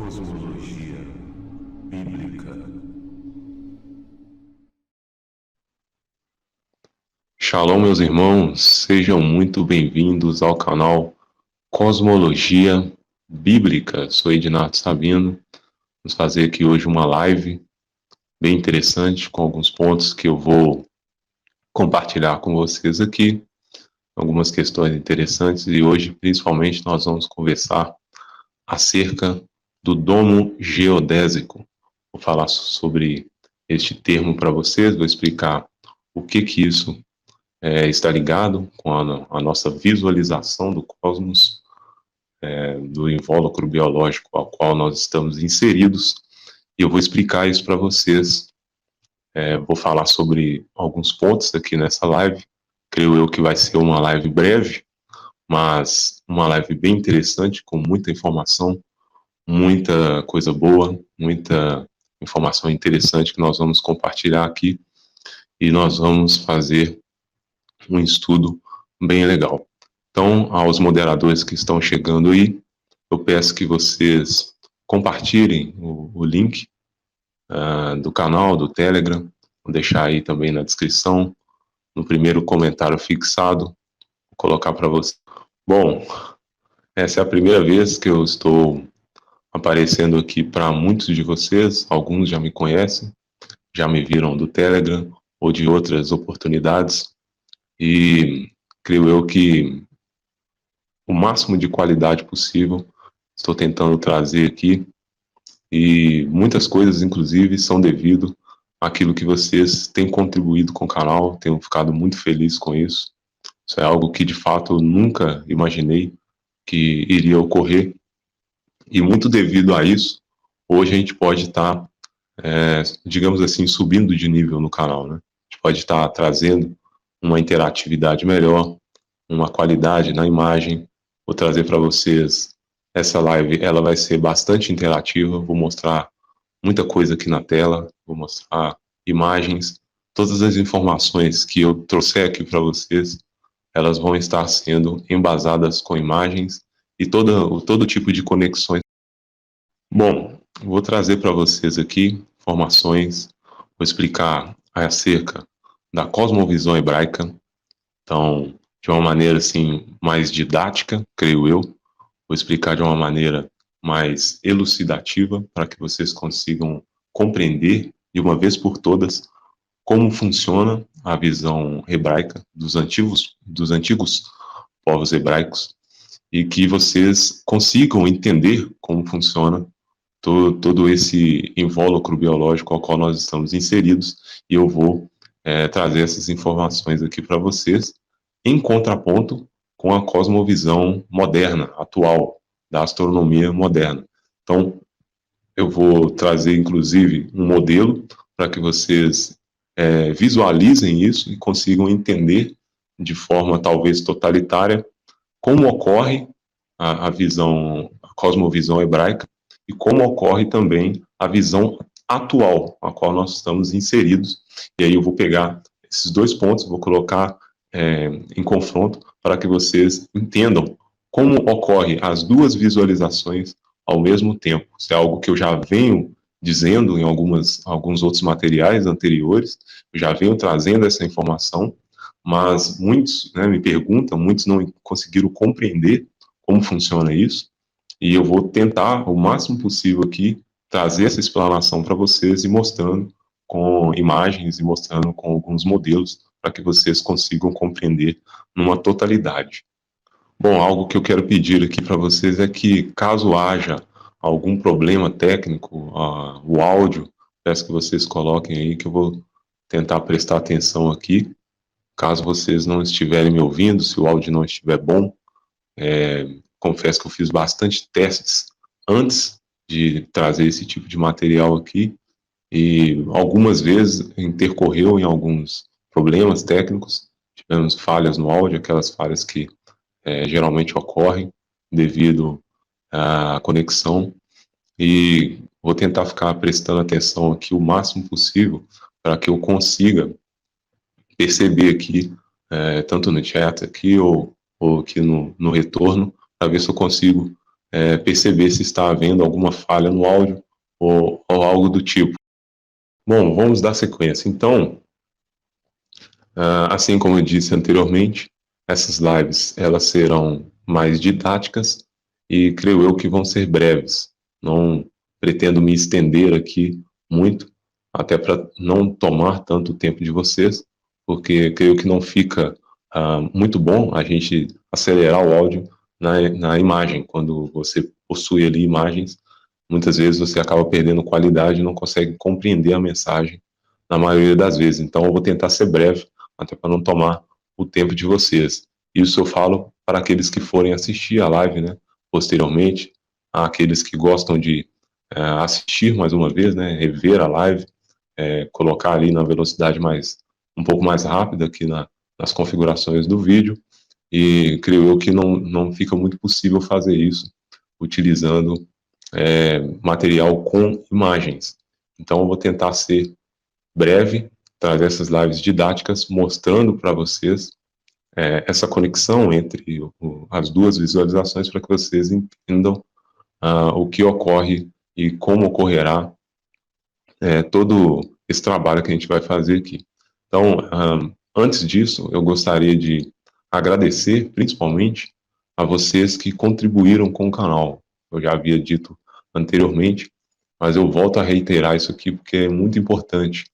Cosmologia Bíblica. Shalom, meus irmãos, sejam muito bem-vindos ao canal Cosmologia Bíblica. Sou Ednardo Sabino. Vamos fazer aqui hoje uma live bem interessante com alguns pontos que eu vou compartilhar com vocês aqui, algumas questões interessantes, e hoje principalmente nós vamos conversar acerca do domo geodésico. Vou falar sobre este termo para vocês, vou explicar o que isso está ligado com a nossa visualização do cosmos, do invólucro biológico ao qual nós estamos inseridos, e eu vou explicar isso para vocês. Vou falar sobre alguns pontos aqui nessa live. Creio eu que vai ser uma live breve, mas uma live bem interessante, com muita informação, muita coisa boa, muita informação interessante que nós vamos compartilhar aqui, e nós vamos fazer um estudo bem legal. Então, aos moderadores que estão chegando aí, eu peço que vocês compartilhem o link do canal, do Telegram. Vou deixar aí também na descrição, no primeiro comentário fixado, vou colocar para vocês. Bom, essa é a primeira vez que eu estou aparecendo aqui para muitos de vocês. Alguns já me conhecem, já me viram do Telegram ou de outras oportunidades, e creio eu que o máximo de qualidade possível estou tentando trazer aqui, e muitas coisas, inclusive, são devido àquilo que vocês têm contribuído com o canal. Tenho ficado muito feliz com isso. Isso é algo que, de fato, eu nunca imaginei que iria ocorrer, e muito devido a isso, hoje a gente pode estar, digamos assim, subindo de nível no canal, né? A gente pode estar trazendo uma interatividade melhor, uma qualidade na imagem. Vou trazer para vocês essa live, ela vai ser bastante interativa. Vou mostrar muita coisa aqui na tela, vou mostrar imagens, todas as informações que eu trouxer aqui para vocês, elas vão estar sendo embasadas com imagens e todo tipo de conexões. Bom, vou trazer para vocês aqui informações, vou explicar acerca da cosmovisão hebraica. Então, de uma maneira assim mais didática, creio eu, vou explicar de uma maneira mais elucidativa para que vocês consigam compreender de uma vez por todas como funciona a visão hebraica dos antigos povos hebraicos, e que vocês consigam entender como funciona todo esse invólucro biológico ao qual nós estamos inseridos, e eu vou trazer essas informações aqui para vocês, em contraponto com a cosmovisão moderna, atual, da astronomia moderna. Então, eu vou trazer, inclusive, um modelo para que vocês visualizem isso e consigam entender de forma talvez totalitária como ocorre a cosmovisão hebraica, e como ocorre também a visão atual a qual nós estamos inseridos. E aí eu vou pegar esses dois pontos, vou colocar em confronto para que vocês entendam como ocorre as duas visualizações ao mesmo tempo. Isso é algo que eu já venho dizendo em alguns outros materiais anteriores, eu já venho trazendo essa informação, mas muitos me perguntam, muitos não conseguiram compreender como funciona isso, e eu vou tentar, o máximo possível aqui, trazer essa explanação para vocês, e mostrando com imagens, e mostrando com alguns modelos, para que vocês consigam compreender numa totalidade. Bom, algo que eu quero pedir aqui para vocês é que, caso haja algum problema técnico, o áudio, peço que vocês coloquem aí, que eu vou tentar prestar atenção aqui. Caso vocês não estiverem me ouvindo, se o áudio não estiver bom, confesso que eu fiz bastante testes antes de trazer esse tipo de material aqui, e algumas vezes intercorreu em alguns problemas técnicos, tivemos falhas no áudio, aquelas falhas que geralmente ocorrem devido à conexão, e vou tentar ficar prestando atenção aqui o máximo possível para que eu consiga perceber aqui, tanto no chat aqui ou aqui no retorno, para ver se eu consigo perceber se está havendo alguma falha no áudio ou algo do tipo. Bom, vamos dar sequência. Então, assim como eu disse anteriormente, essas lives elas serão mais didáticas e creio eu que vão ser breves. Não pretendo me estender aqui muito, até para não tomar tanto tempo de vocês, porque creio que não fica muito bom a gente acelerar o áudio na imagem. Quando você possui ali imagens, muitas vezes você acaba perdendo qualidade e não consegue compreender a mensagem na maioria das vezes. Então, eu vou tentar ser breve, até para não tomar o tempo de vocês. Isso eu falo para aqueles que forem assistir a live, né, posteriormente, aqueles que gostam de assistir mais uma vez, né, rever a live, colocar ali na velocidade um pouco mais rápida aqui nas configurações do vídeo, e creio eu que não fica muito possível fazer isso utilizando material com imagens. Então eu vou tentar ser breve, trazer essas lives didáticas, mostrando para vocês essa conexão entre as duas visualizações para que vocês entendam o que ocorre e como ocorrerá todo esse trabalho que a gente vai fazer aqui. Então, antes disso, eu gostaria de agradecer, principalmente, a vocês que contribuíram com o canal. Eu já havia dito anteriormente, mas eu volto a reiterar isso aqui porque é muito importante.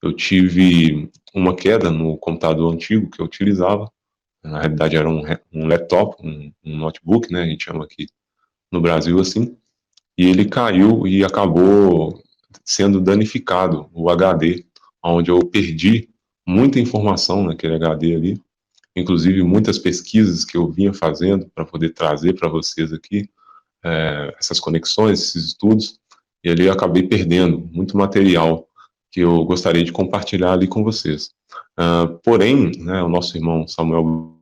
Eu tive uma queda no computador antigo que eu utilizava, na realidade era um laptop, um notebook, né, a gente chama aqui no Brasil assim, e ele caiu e acabou sendo danificado o HD, onde eu perdi muita informação naquele HD ali, inclusive muitas pesquisas que eu vinha fazendo para poder trazer para vocês aqui essas conexões, esses estudos, e ali eu acabei perdendo muito material que eu gostaria de compartilhar ali com vocês. Porém, né, o nosso irmão Samuel,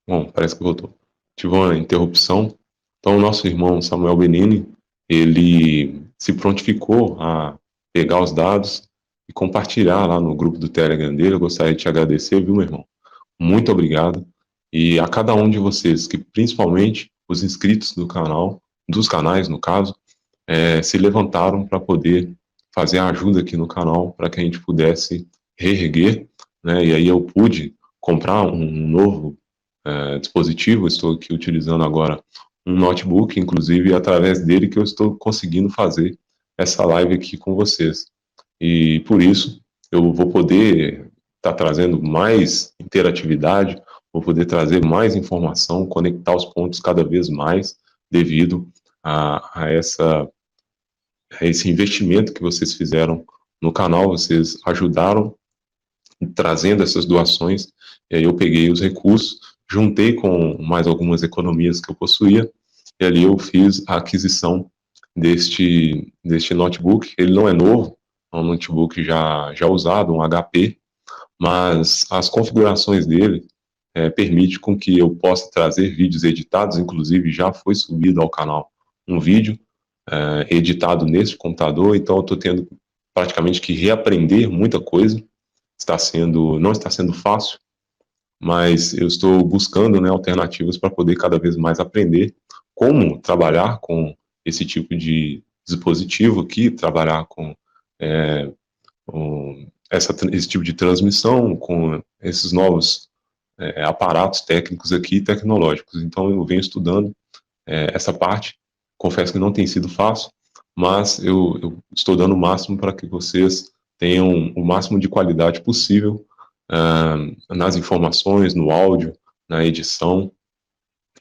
bom, parece que voltou, tive uma interrupção, então o nosso irmão Samuel Benini, ele se prontificou a pegar os dados e compartilhar lá no grupo do Telegram dele. Eu gostaria de te agradecer, viu, meu irmão? Muito obrigado. E a cada um de vocês, que principalmente os inscritos do canal, dos canais, no caso, se levantaram para poder fazer a ajuda aqui no canal, para que a gente pudesse reerguer, né? E aí eu pude comprar um novo dispositivo, estou aqui utilizando agora um notebook, inclusive, através dele que eu estou conseguindo fazer essa live aqui com vocês. E por isso eu vou poder estar trazendo mais interatividade, vou poder trazer mais informação, conectar os pontos cada vez mais devido a esse investimento que vocês fizeram no canal, vocês ajudaram trazendo essas doações, e aí eu peguei os recursos, juntei com mais algumas economias que eu possuía, e ali eu fiz a aquisição deste notebook. Ele não é novo, é um notebook já usado, um HP, mas as configurações dele permite com que eu possa trazer vídeos editados, inclusive já foi subido ao canal um vídeo editado nesse computador, então eu estou tendo praticamente que reaprender muita coisa, não está sendo fácil, mas eu estou buscando, né, alternativas para poder cada vez mais aprender como trabalhar com esse tipo de dispositivo aqui, trabalhar com esse tipo de transmissão, com esses novos aparatos técnicos aqui, tecnológicos. Então eu venho estudando essa parte, confesso que não tem sido fácil, mas eu estou dando o máximo para que vocês tenham o máximo de qualidade possível nas informações, no áudio, na edição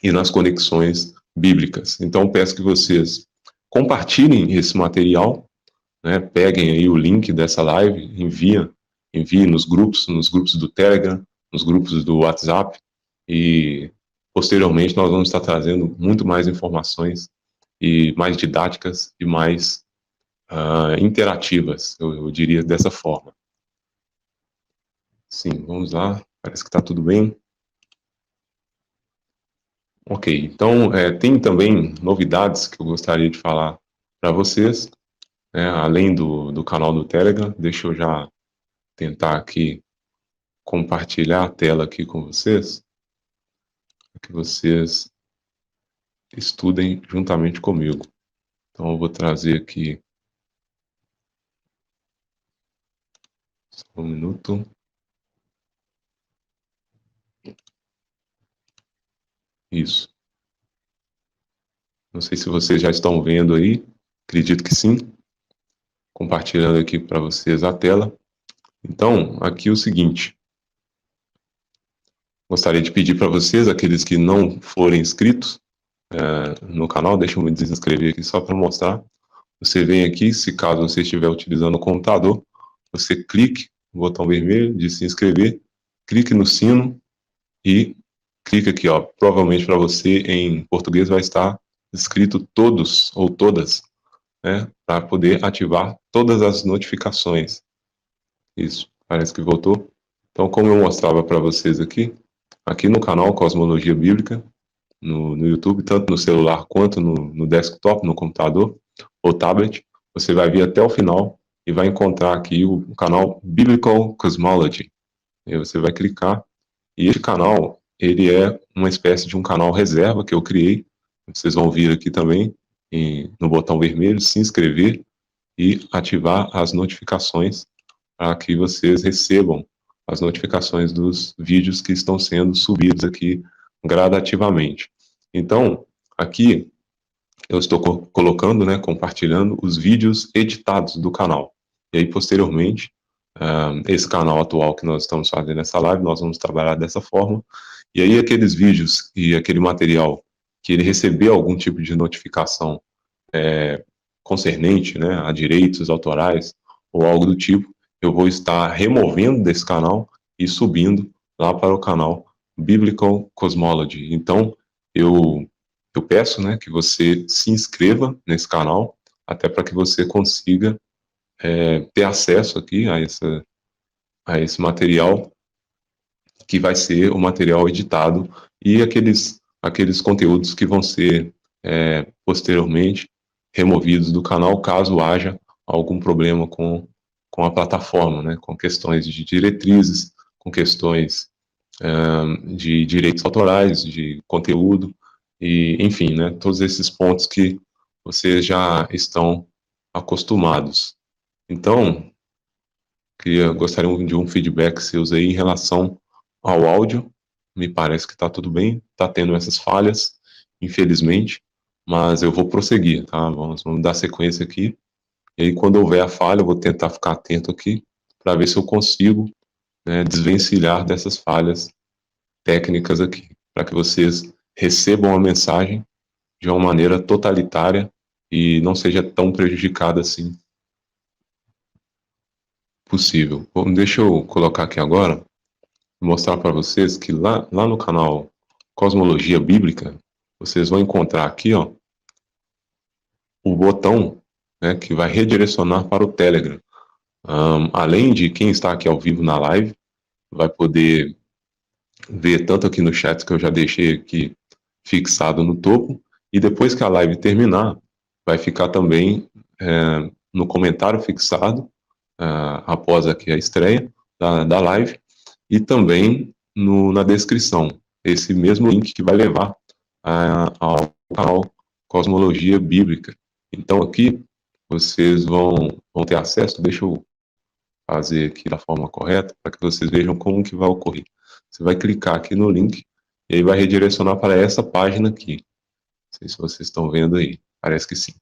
e nas conexões bíblicas. Então, peço que vocês compartilhem esse material, né, peguem aí o link dessa live, enviem nos grupos do Telegram, nos grupos do WhatsApp, e posteriormente nós vamos estar trazendo muito mais informações e mais didáticas e mais interativas, eu diria dessa forma. Sim, vamos lá, parece que está tudo bem. Ok, então tem também novidades que eu gostaria de falar para vocês, né, além do canal do Telegram. Deixa eu já tentar aqui compartilhar a tela aqui com vocês, para que vocês estudem juntamente comigo. Então eu vou trazer aqui só um minuto. Isso. Não sei se vocês já estão vendo aí, acredito que sim. Compartilhando aqui para vocês a tela. Então, aqui é o seguinte. Gostaria de pedir para vocês, aqueles que não forem inscritos no canal, deixa eu me desinscrever aqui só para mostrar. Você vem aqui, se caso você estiver utilizando o computador, você clique no botão vermelho de se inscrever, clique no sino e clique aqui, ó. Provavelmente para você em português vai estar escrito todos ou todas, né? Para poder ativar todas as notificações. Isso, parece que voltou. Então, como eu mostrava para vocês aqui no canal Cosmologia Bíblica, no YouTube, tanto no celular quanto no desktop, no computador ou tablet, você vai vir até o final e vai encontrar aqui o canal Biblical Cosmology. E aí você vai clicar, e esse canal, ele é uma espécie de um canal reserva que eu criei. Vocês vão vir aqui também, no botão vermelho, se inscrever e ativar as notificações para que vocês recebam as notificações dos vídeos que estão sendo subidos aqui gradativamente. Então, aqui eu estou colocando, né, compartilhando os vídeos editados do canal. E aí, posteriormente, esse canal atual que nós estamos fazendo essa live, nós vamos trabalhar dessa forma. E aí, aqueles vídeos e aquele material que ele receber algum tipo de notificação concernente, né, a direitos autorais ou algo do tipo, eu vou estar removendo desse canal e subindo lá para o canal Biblical Cosmology. Então, eu peço, né, que você se inscreva nesse canal, até para que você consiga ter acesso aqui a esse material, que vai ser o material editado e aqueles conteúdos que vão ser posteriormente removidos do canal, caso haja algum problema com a plataforma, né, com questões de diretrizes, com questões de direitos autorais, de conteúdo, e enfim, né, todos esses pontos que vocês já estão acostumados. Então, gostaria de um feedback seus aí em relação ao áudio. Me parece que está tudo bem, está tendo essas falhas, infelizmente, mas eu vou prosseguir, tá? Vamos dar sequência aqui. E aí, quando houver a falha, eu vou tentar ficar atento aqui para ver se eu consigo, né, desvencilhar dessas falhas técnicas aqui, para que vocês recebam a mensagem de uma maneira totalitária e não seja tão prejudicada assim possível. Bom, deixa eu colocar aqui agora, mostrar para vocês que lá no canal Cosmologia Bíblica, vocês vão encontrar aqui, ó, o botão, né, que vai redirecionar para o Telegram. Além de quem está aqui ao vivo na live, vai poder ver tanto aqui no chat, que eu já deixei aqui fixado no topo, e depois que a live terminar, vai ficar também no comentário fixado, após aqui a estreia da live, e também na descrição, esse mesmo link que vai levar ao canal Cosmologia Bíblica. Então aqui vocês vão ter acesso, deixa eu fazer aqui da forma correta, para que vocês vejam como que vai ocorrer. Você vai clicar aqui no link, e aí vai redirecionar para essa página aqui. Não sei se vocês estão vendo aí, parece que sim.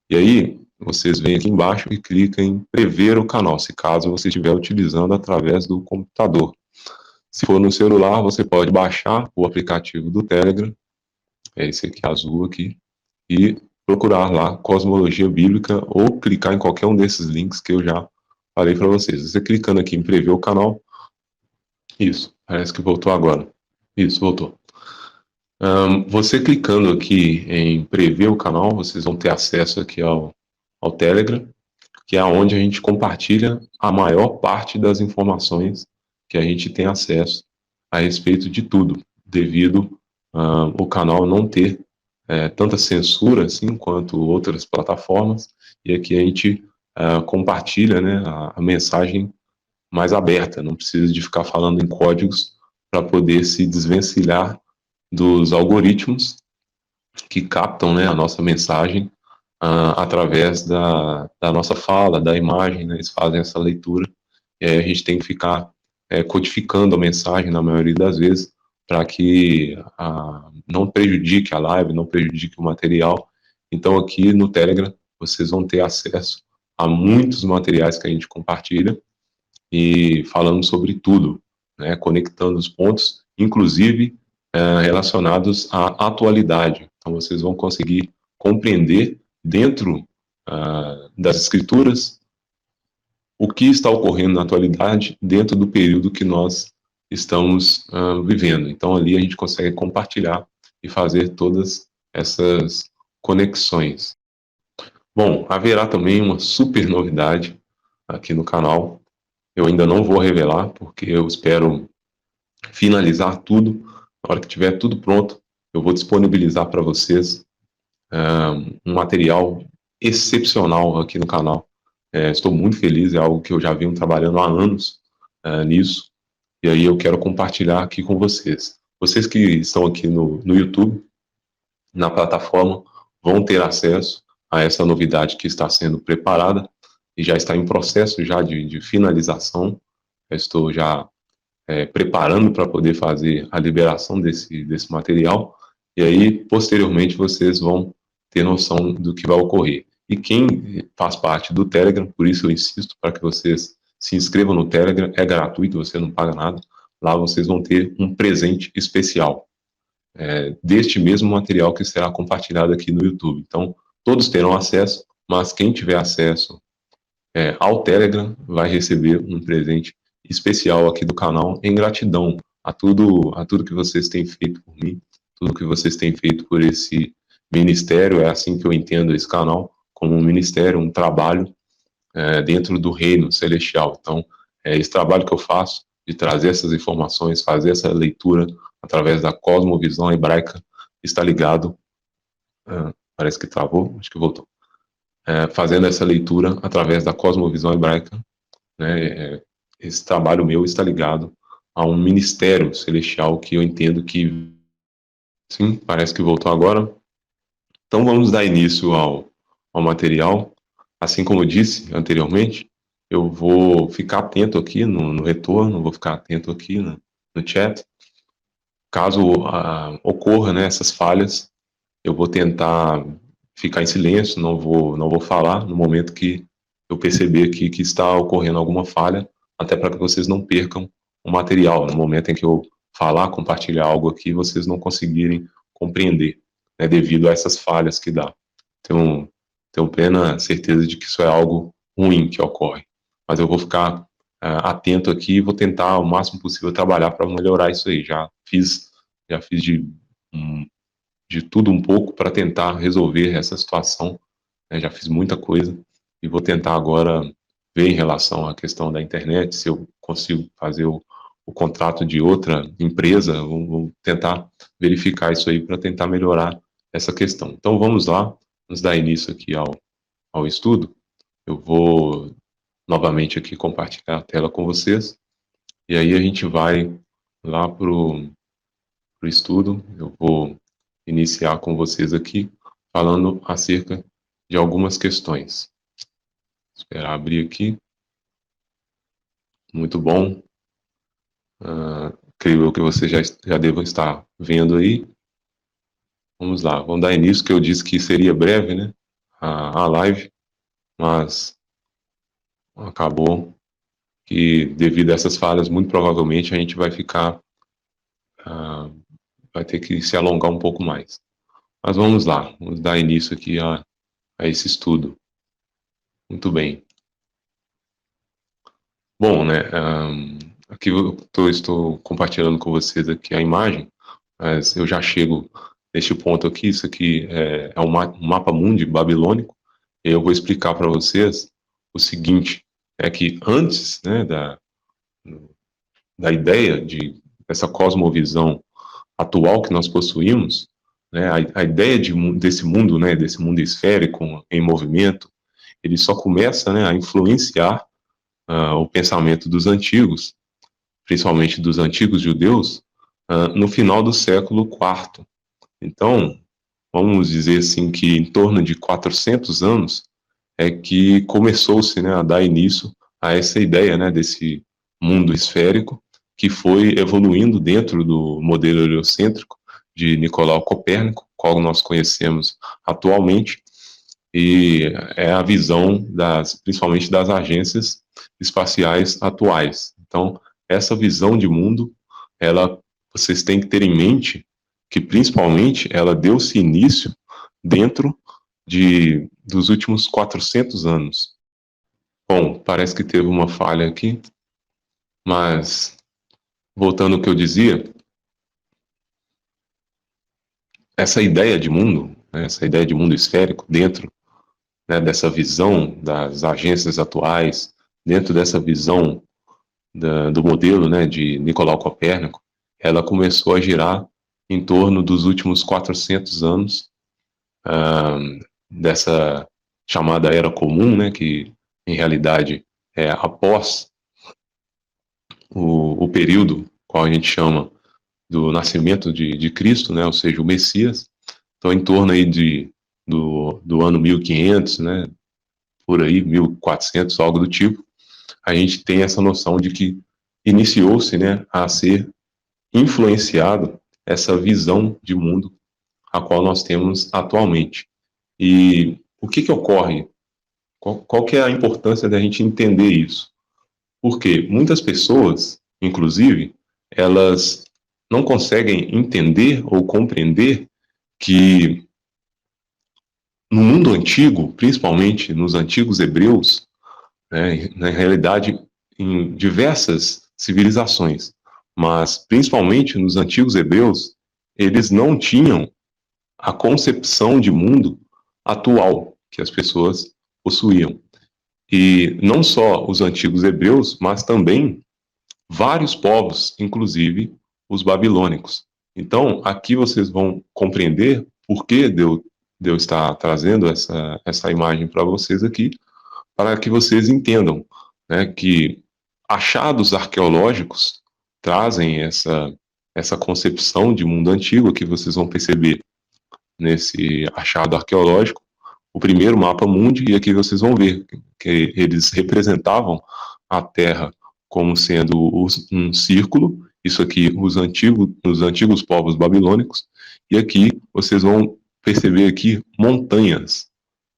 E aí, vocês vêm aqui embaixo e clicam em prever o canal, se caso você estiver utilizando através do computador. Se for no celular, você pode baixar o aplicativo do Telegram, é esse aqui azul aqui, e procurar lá Cosmologia Bíblica ou clicar em qualquer um desses links que eu já falei para vocês. Você clicando aqui em prever o canal, isso, parece que voltou agora. Isso, voltou. Você clicando aqui em prever o canal, vocês vão ter acesso aqui ao Telegram, que é onde a gente compartilha a maior parte das informações que a gente tem acesso a respeito de tudo, devido o canal não ter tanta censura assim quanto outras plataformas, e aqui a gente compartilha, né, a mensagem mais aberta, não precisa de ficar falando em códigos para poder se desvencilhar dos algoritmos que captam, né, a nossa mensagem através da nossa fala, da imagem, né, eles fazem essa leitura, e aí a gente tem que ficar codificando a mensagem na maioria das vezes, para que não prejudique a live, não prejudique o material. Então aqui no Telegram vocês vão ter acesso a muitos materiais que a gente compartilha, e falando sobre tudo, né, conectando os pontos, inclusive relacionados à atualidade. Então vocês vão conseguir compreender dentro das escrituras o que está ocorrendo na atualidade dentro do período que nós estamos vivendo. Então ali a gente consegue compartilhar e fazer todas essas conexões. Bom, haverá também uma super novidade aqui no canal. Eu ainda não vou revelar, porque eu espero finalizar tudo. Na hora que tiver tudo pronto, eu vou disponibilizar para vocês um material excepcional aqui no canal. Estou muito feliz, é algo que eu já venho trabalhando há anos nisso, e aí eu quero compartilhar aqui com vocês. Vocês que estão aqui no YouTube, na plataforma, vão ter acesso a essa novidade que está sendo preparada e já está em processo já de finalização. Eu estou já preparando para poder fazer a liberação desse material, e aí, posteriormente, vocês vão ter noção do que vai ocorrer. E quem faz parte do Telegram, por isso eu insisto para que vocês se inscrevam no Telegram, é gratuito, você não paga nada, lá vocês vão ter um presente especial, deste mesmo material que será compartilhado aqui no YouTube. Então, todos terão acesso, mas quem tiver acesso ao Telegram vai receber um presente especial aqui do canal, em gratidão a tudo que vocês têm feito por mim, tudo que vocês têm feito por esse ministério. É assim que eu entendo esse canal, como um ministério, um trabalho dentro do reino celestial. Então, esse trabalho que eu faço de trazer essas informações, fazer essa leitura através da cosmovisão hebraica, está ligado, parece que travou, acho que voltou, fazendo essa leitura através da cosmovisão hebraica, né, esse trabalho meu está ligado a um ministério celestial que eu entendo que, sim, parece que voltou agora. Então vamos dar início ao material. Assim como eu disse anteriormente, eu vou ficar atento aqui no retorno, vou ficar atento aqui no chat. Caso ocorra, né, essas falhas, eu vou tentar ficar em silêncio, não vou falar no momento que eu perceber que está ocorrendo alguma falha, até para que vocês não percam o material. No momento em que eu falar, compartilhar algo aqui, vocês não conseguirem compreender, né, devido a essas falhas que dá. Tenho plena certeza de que isso é algo ruim que ocorre, mas eu vou ficar atento aqui e vou tentar o máximo possível trabalhar para melhorar isso aí. Já fiz de tudo um pouco para tentar resolver essa situação, né? Já fiz muita coisa e vou tentar agora ver em relação à questão da internet, se eu consigo fazer o contrato de outra empresa, vou tentar verificar isso aí para tentar melhorar essa questão. Então vamos lá, vamos dar início aqui ao estudo. Eu vou novamente aqui compartilhar a tela com vocês, e aí a gente vai lá para o estudo. Eu vou iniciar com vocês aqui, falando acerca de algumas questões. Esperar abrir aqui. Muito bom. Creio que vocês já devam estar vendo aí. Vamos lá, vamos dar início, que eu disse que seria breve, né, a live, mas acabou que, devido a essas falhas, muito provavelmente a gente vai ficar, vai ter que se alongar um pouco mais. Mas vamos lá, vamos dar início aqui a esse estudo. Muito bem. Bom, né, aqui eu estou compartilhando com vocês aqui a imagem, mas eu já chego neste ponto aqui. Isso aqui é um mapa mundi babilônico, e eu vou explicar para vocês o seguinte, é que antes, né, da ideia dessa cosmovisão atual que nós possuímos, né, a ideia desse mundo, né, desse mundo esférico em movimento, ele só começa, né, a influenciar o pensamento dos antigos, principalmente dos antigos judeus, no final do século IV. Então, vamos dizer assim que em torno de 400 anos, é que começou-se, né, a dar início a essa ideia, né, desse mundo esférico, que foi evoluindo dentro do modelo heliocêntrico de Nicolau Copérnico, qual nós conhecemos atualmente, e é a visão principalmente das agências espaciais atuais. Então, essa visão de mundo, vocês têm que ter em mente que principalmente ela deu-se início dentro dos últimos 400 anos. Bom, parece que teve uma falha aqui, mas voltando ao que eu dizia, essa ideia de mundo, né, essa ideia de mundo esférico dentro, né, dessa visão das agências atuais, dentro dessa visão do modelo, né, de Nicolau Copérnico, ela começou a girar em torno dos últimos 400 anos, dessa chamada Era Comum, né, que em realidade é após o período qual a gente chama do nascimento de Cristo, né, ou seja, o Messias. Então, em torno aí do ano 1500, né, por aí, 1400, algo do tipo, a gente tem essa noção de que iniciou-se, né, a ser influenciado essa visão de mundo a qual nós temos atualmente. E o que que ocorre? Qual que é a importância da gente entender isso? Porque muitas pessoas, inclusive, elas não conseguem entender ou compreender que no mundo antigo, principalmente nos antigos hebreus, né, na realidade, em diversas civilizações, mas principalmente nos antigos hebreus, eles não tinham a concepção de mundo atual que as pessoas possuíam. E não só os antigos hebreus, mas também vários povos, inclusive os babilônicos. Então, aqui vocês vão compreender por que Deus está trazendo essa imagem para vocês aqui, para que vocês entendam, né, que achados arqueológicos trazem essa concepção de mundo antigo que vocês vão perceber nesse achado arqueológico, o primeiro mapa mundi, e aqui vocês vão ver que eles representavam a Terra como sendo um círculo, isso aqui os antigos povos babilônicos, e aqui vocês vão perceber aqui montanhas,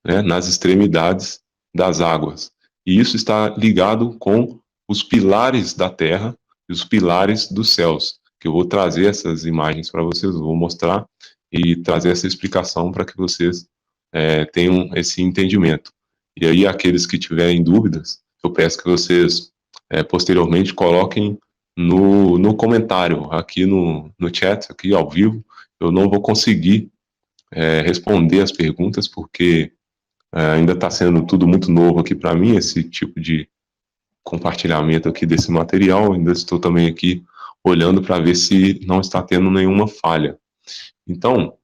né, nas extremidades das águas. E isso está ligado com os pilares da terra e os pilares dos céus, que eu vou trazer essas imagens para vocês, vou mostrar e trazer essa explicação para que vocês tenham esse entendimento. E aí, aqueles que tiverem dúvidas, eu peço que vocês posteriormente coloquem no comentário, aqui no chat, aqui ao vivo. Eu não vou conseguir responder as perguntas, porque ainda está sendo tudo muito novo aqui para mim, esse tipo de compartilhamento aqui desse material. Ainda estou também aqui olhando para ver se não está tendo nenhuma falha. Então,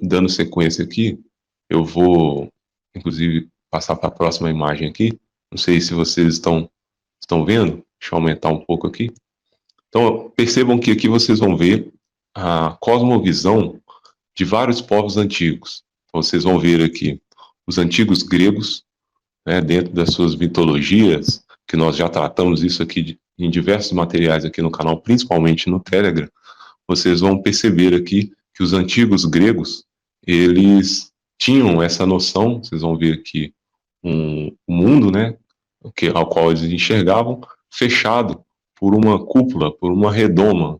dando sequência aqui, eu vou, inclusive, passar para a próxima imagem aqui. Não sei se vocês estão vendo. Deixa eu aumentar um pouco aqui. Então, percebam que aqui vocês vão ver a cosmovisão de vários povos antigos. Então, vocês vão ver aqui os antigos gregos, né, dentro das suas mitologias, que nós já tratamos isso aqui em diversos materiais aqui no canal, principalmente no Telegram. Vocês vão perceber aqui que os antigos gregos, eles tinham essa noção, vocês vão ver aqui um mundo, né, ao qual eles enxergavam, fechado por uma cúpula, por uma redoma,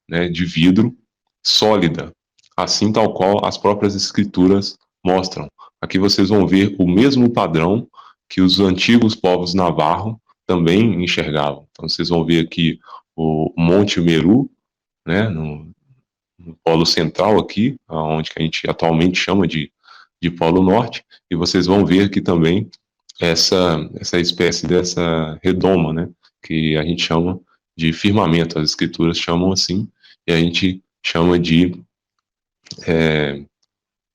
né, de vidro sólida, assim tal qual as próprias escrituras mostram. Aqui vocês vão ver o mesmo padrão que os antigos povos navarro também enxergavam. Então vocês vão ver aqui o Monte Meru, né, no polo central aqui, onde que a gente atualmente chama de Polo Norte, e vocês vão ver aqui também essa espécie dessa redoma, né, que a gente chama de firmamento, as escrituras chamam assim, e a gente chama de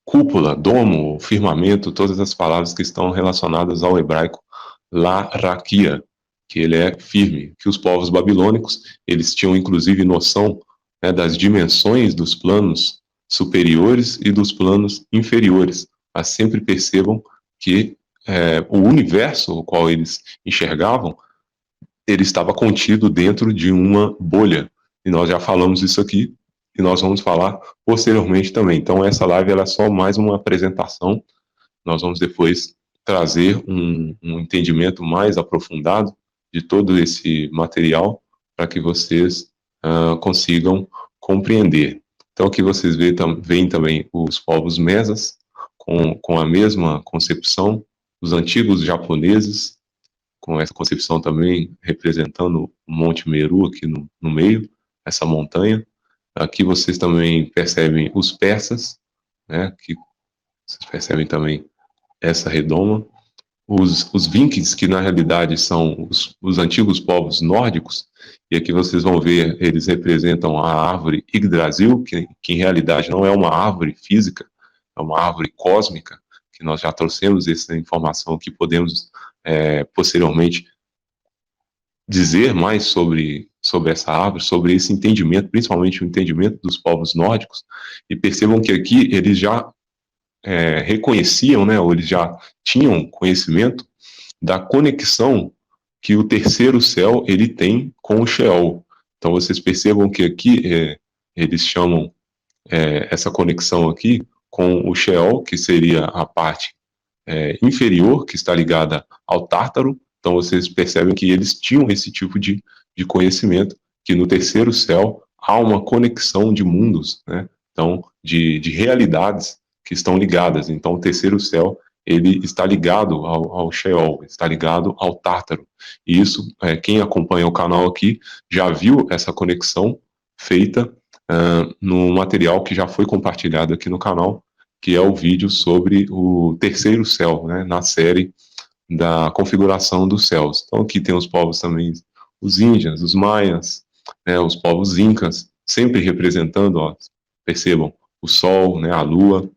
cúpula, domo, firmamento, todas as palavras que estão relacionadas ao hebraico la-raquia, que ele é firme, que os povos babilônicos, eles tinham inclusive noção, né, das dimensões dos planos superiores e dos planos inferiores. Mas sempre percebam que o universo o qual eles enxergavam, ele estava contido dentro de uma bolha. E nós já falamos isso aqui, e nós vamos falar posteriormente também. Então essa live ela é só mais uma apresentação. Nós vamos depois trazer um entendimento mais aprofundado de todo esse material para que vocês consigam compreender. Então aqui vocês veem também os povos mesas com a mesma concepção, os antigos japoneses com essa concepção também representando o Monte Meru aqui no meio, essa montanha. Aqui vocês também percebem os persas, né, que vocês percebem também essa redoma. Os vikings, que na realidade são os antigos povos nórdicos, e aqui vocês vão ver, eles representam a árvore Yggdrasil, que em realidade não é uma árvore física, é uma árvore cósmica, que nós já trouxemos essa informação que podemos posteriormente dizer mais sobre essa árvore, sobre esse entendimento, principalmente o entendimento dos povos nórdicos, e percebam que aqui eles já reconheciam, né, ou eles já tinham conhecimento da conexão que o terceiro céu ele tem com o Sheol. Então vocês percebam que aqui eles chamam essa conexão aqui com o Sheol, que seria a parte inferior, que está ligada ao Tártaro. Então vocês percebem que eles tinham esse tipo de conhecimento, que no terceiro céu há uma conexão de mundos, né? Então, de realidades que estão ligadas. Então o terceiro céu ele está ligado ao Sheol, está ligado ao Tártaro. E isso, quem acompanha o canal aqui já viu essa conexão feita no material que já foi compartilhado aqui no canal, que é o vídeo sobre o terceiro céu, né, na série da configuração dos céus. Então aqui tem os povos também, os índios, os maias, né, os povos incas, sempre representando, ó, percebam, o sol, né, a lua,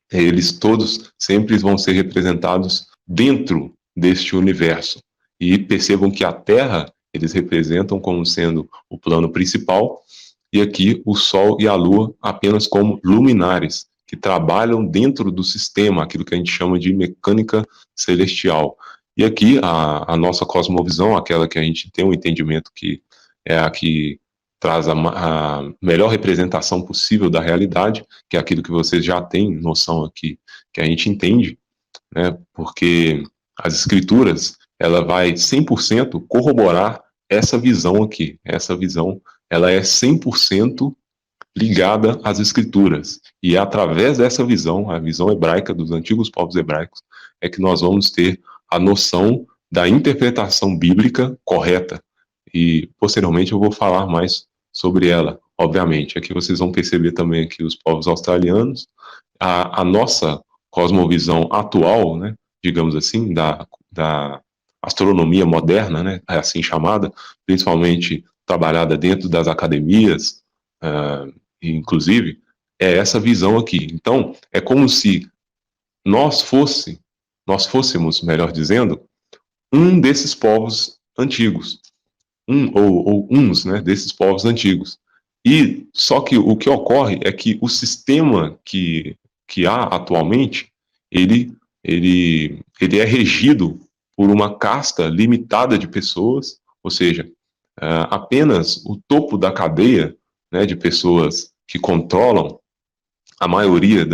eles todos sempre vão ser representados dentro deste universo. E percebam que a Terra, eles representam como sendo o plano principal, e aqui o Sol e a Lua apenas como luminares, que trabalham dentro do sistema, aquilo que a gente chama de mecânica celestial. E aqui a nossa cosmovisão, aquela que a gente tem um entendimento que é a que traz a melhor representação possível da realidade, que é aquilo que vocês já têm noção aqui, que a gente entende, né, porque as escrituras, ela vai 100% corroborar essa visão aqui. Essa visão, ela é 100% ligada às escrituras. E é através dessa visão, a visão hebraica dos antigos povos hebraicos, é que nós vamos ter a noção da interpretação bíblica correta. E posteriormente eu vou falar mais sobre ela, obviamente. Aqui vocês vão perceber também aqui os povos australianos, a nossa cosmovisão atual, né, digamos assim, da astronomia moderna, né, assim chamada, principalmente trabalhada dentro das academias, inclusive, é essa visão aqui. Então, é como se nós fôssemos, melhor dizendo, um desses povos antigos, ou uns, né, desses povos antigos. E só que o que ocorre é que o sistema que há atualmente, ele é regido por uma casta limitada de pessoas, ou seja, apenas o topo da cadeia, né, de pessoas que controlam a maioria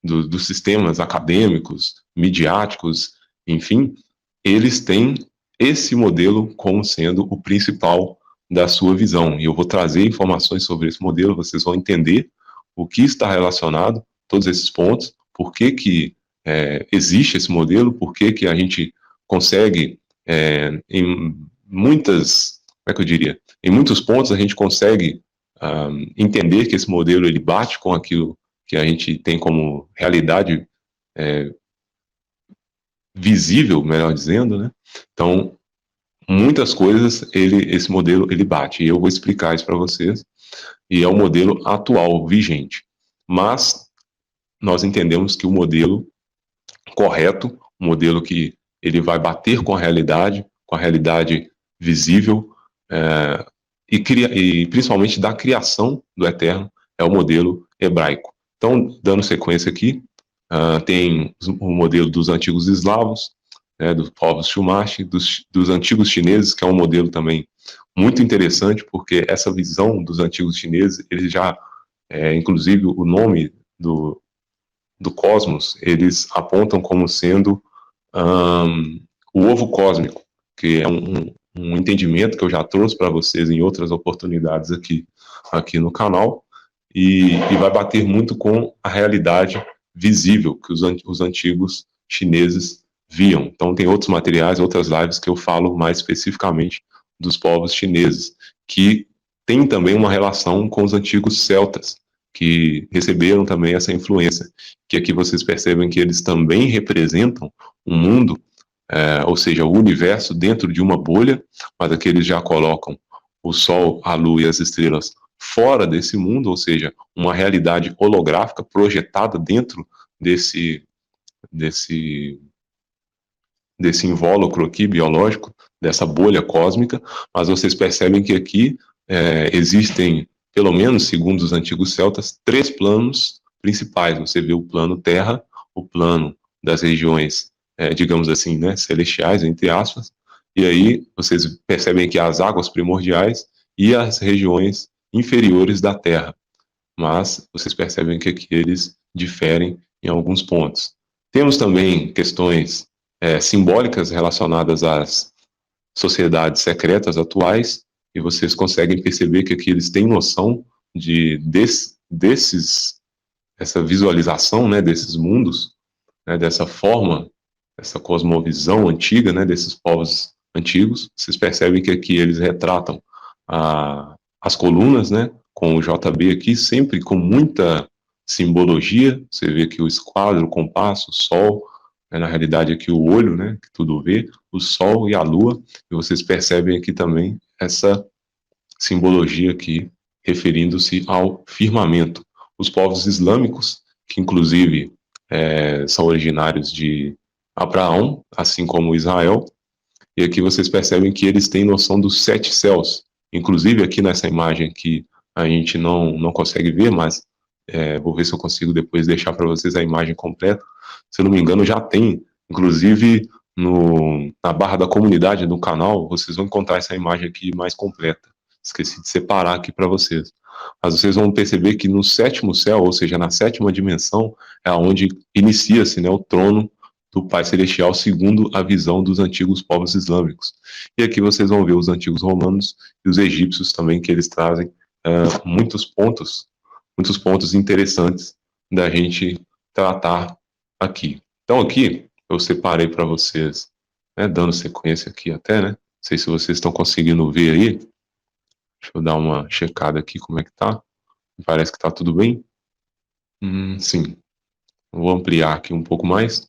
dos sistemas acadêmicos, midiáticos, enfim, eles têm esse modelo como sendo o principal da sua visão. E eu vou trazer informações sobre esse modelo, vocês vão entender o que está relacionado, todos esses pontos, por que existe esse modelo, por que a gente consegue, em muitas, como é que eu diria, em muitos pontos a gente consegue entender que esse modelo ele bate com aquilo que a gente tem como realidade visível, melhor dizendo, né? Então, muitas coisas esse modelo ele bate, e eu vou explicar isso para vocês, e é o modelo atual, vigente. Mas nós entendemos que o modelo correto, o modelo que ele vai bater com a realidade visível, e principalmente da criação do Eterno, é o modelo hebraico. Então, dando sequência aqui, tem o modelo dos antigos eslavos, né, dos povos Chumash, dos antigos chineses, que é um modelo também muito interessante, porque essa visão dos antigos chineses, eles já, inclusive o nome do cosmos, eles apontam como sendo o ovo cósmico, que é um entendimento que eu já trouxe para vocês em outras oportunidades aqui no canal, e vai bater muito com a realidade visível que os antigos chineses viam. Então, tem outros materiais, outras lives que eu falo mais especificamente dos povos chineses, que tem também uma relação com os antigos celtas, que receberam também essa influência, que aqui vocês percebem que eles também representam um mundo, ou seja, o universo dentro de uma bolha, mas aqui eles já colocam o Sol, a Lua e as estrelas fora desse mundo, ou seja, uma realidade holográfica projetada dentro desse invólucro aqui biológico, dessa bolha cósmica, mas vocês percebem que aqui existem, pelo menos segundo os antigos celtas, 3 planos principais. Você vê o plano Terra, o plano das regiões, digamos assim, né, celestiais, entre aspas, e aí vocês percebem que as águas primordiais e as regiões inferiores da Terra, mas vocês percebem que aqui eles diferem em alguns pontos. Temos também questões simbólicas relacionadas às sociedades secretas atuais, e vocês conseguem perceber que aqui eles têm noção essa visualização, né, desses mundos, né, dessa forma, essa cosmovisão antiga, né, desses povos antigos. Vocês percebem que aqui eles retratam as colunas, né, com o JB aqui, sempre com muita simbologia. Você vê aqui o esquadro, o compasso, o sol, na realidade aqui o olho, né, que tudo vê, o sol e a lua, e vocês percebem aqui também essa simbologia aqui, referindo-se ao firmamento. Os povos islâmicos, que inclusive são originários de Abraão, assim como Israel, e aqui vocês percebem que eles têm noção dos 7 céus. Inclusive aqui nessa imagem que a gente não consegue ver, mas vou ver se eu consigo depois deixar para vocês a imagem completa. Se eu não me engano, já tem, inclusive na barra da comunidade do canal, vocês vão encontrar essa imagem aqui mais completa. Esqueci de separar aqui para vocês. Mas vocês vão perceber que no 7º céu, ou seja, na 7ª dimensão, é onde inicia-se, né, o trono do Pai Celestial, segundo a visão dos antigos povos islâmicos. E aqui vocês vão ver os antigos romanos e os egípcios também, que eles trazem muitos pontos interessantes da gente tratar aqui. Então aqui eu separei para vocês, né, dando sequência aqui até, né? Não sei se vocês estão conseguindo ver aí. Deixa eu dar uma checada aqui como é que tá. Parece que tá tudo bem. Sim. Vou ampliar aqui um pouco mais.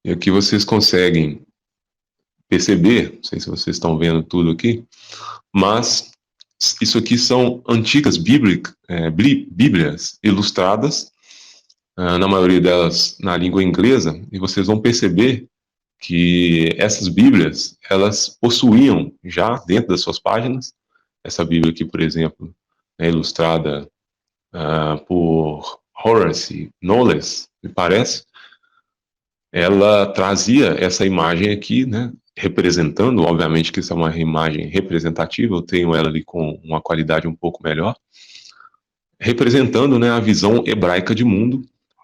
E aqui vocês conseguem perceber, não sei se vocês estão vendo tudo aqui, mas isso aqui são antigas bíblias ilustradas, na maioria delas na língua inglesa, e vocês vão perceber que essas bíblias, elas possuíam já dentro das suas páginas, essa bíblia aqui, por exemplo, é ilustrada por Horace Knowles, me parece, ela trazia essa imagem aqui, né, representando, obviamente que isso é uma imagem representativa, eu tenho ela ali com uma qualidade um pouco melhor, representando, né, a visão hebraica de mundo,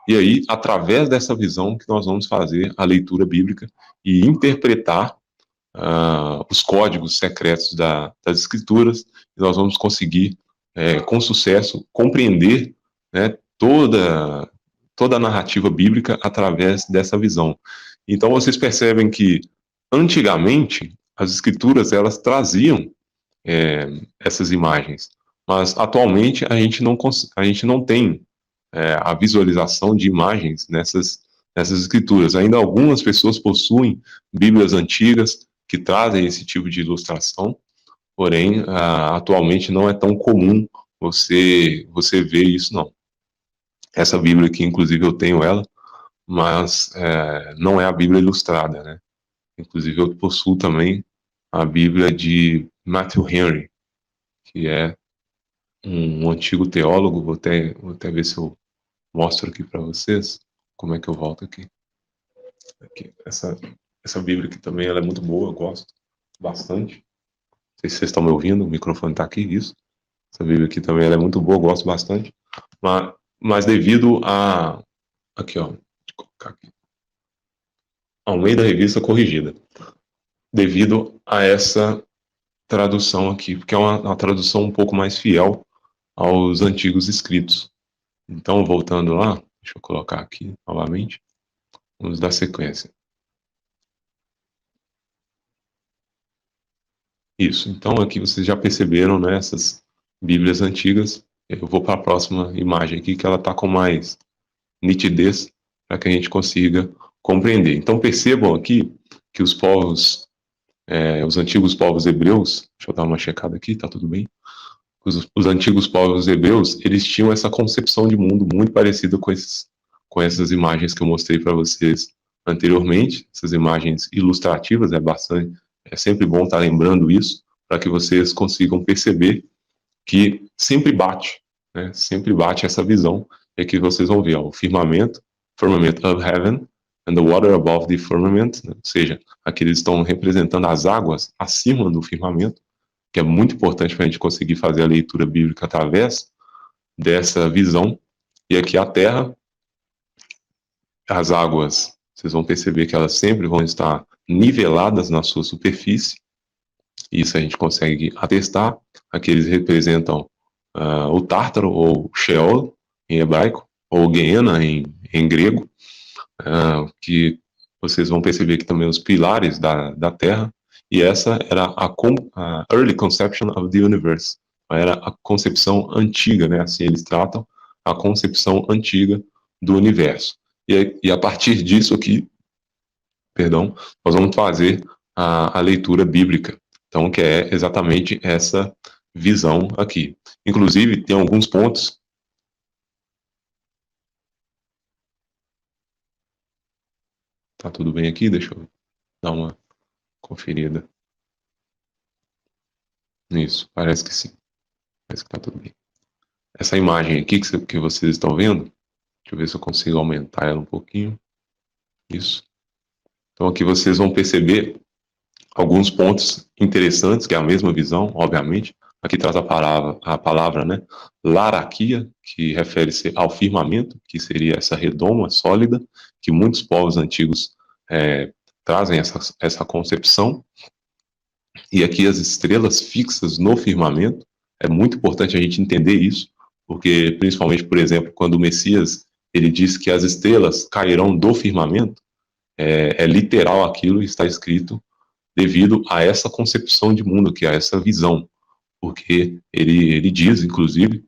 e aí, através dessa visão que nós vamos fazer a leitura bíblica e interpretar os códigos secretos das escrituras, e nós vamos conseguir, com sucesso, compreender, né, toda a narrativa bíblica através dessa visão. Então vocês percebem que antigamente as escrituras elas traziam essas imagens, mas atualmente a gente não tem a visualização de imagens nessas escrituras. Ainda algumas pessoas possuem bíblias antigas que trazem esse tipo de ilustração, porém atualmente não é tão comum você ver isso não. Essa Bíblia aqui, inclusive, eu tenho ela, mas não é a Bíblia ilustrada, né? Inclusive, eu possuo também a Bíblia de Matthew Henry, que é um antigo teólogo, vou até ver se eu mostro aqui para vocês, como é que eu volto aqui. Essa Bíblia aqui também ela é muito boa, eu gosto bastante. Não sei se vocês estão me ouvindo, o microfone está aqui, isso. Essa Bíblia aqui também ela é muito boa, eu gosto bastante. Mas devido a... Aqui, ó. Deixa eu colocar aqui. Ao meio da revista corrigida. Devido a essa tradução aqui, porque é uma tradução um pouco mais fiel aos antigos escritos. Então, voltando lá, deixa eu colocar aqui novamente. Vamos dar sequência. Isso. Então, aqui vocês já perceberam, né, essas Bíblias antigas. Eu vou para a próxima imagem aqui, que ela está com mais nitidez, para que a gente consiga compreender. Então, percebam aqui que os povos, os antigos povos hebreus, deixa eu dar uma checada aqui, tá tudo bem? Os antigos povos hebreus, eles tinham essa concepção de mundo muito parecida com essas imagens que eu mostrei para vocês anteriormente, essas imagens ilustrativas, é sempre bom estar lembrando isso, para que vocês consigam perceber que sempre bate, né? Sempre bate essa visão, é que vocês vão ver, ó, o firmament of heaven, and the water above the firmament, né? Ou seja, aqui eles estão representando as águas acima do firmamento, que é muito importante para a gente conseguir fazer a leitura bíblica através dessa visão. E aqui a terra, as águas, vocês vão perceber que elas sempre vão estar niveladas na sua superfície. Isso a gente consegue atestar. Aqui eles representam o Tártaro, ou Sheol, em hebraico, ou Gehenna, em grego, que vocês vão perceber que também os pilares da Terra, e essa era a early conception of the universe, era a concepção antiga, né? Assim eles tratam a concepção antiga do universo. E a partir disso aqui, perdão, nós vamos fazer a leitura bíblica, então, que é exatamente essa visão aqui. Inclusive, tem alguns pontos. Tá tudo bem aqui? Deixa eu dar uma conferida. Isso, parece que sim. Parece que tá tudo bem. Essa imagem aqui que vocês estão vendo, deixa eu ver se eu consigo aumentar ela um pouquinho. Isso. Então, aqui vocês vão perceber alguns pontos interessantes, que é a mesma visão, obviamente. Aqui traz a palavra, né, laraquia, que refere-se ao firmamento, que seria essa redoma sólida, que muitos povos antigos trazem essa concepção. E aqui as estrelas fixas no firmamento, é muito importante a gente entender isso, porque principalmente, por exemplo, quando o Messias ele diz que as estrelas cairão do firmamento, é literal aquilo e está escrito devido a essa concepção de mundo, que é essa visão, porque ele diz, inclusive,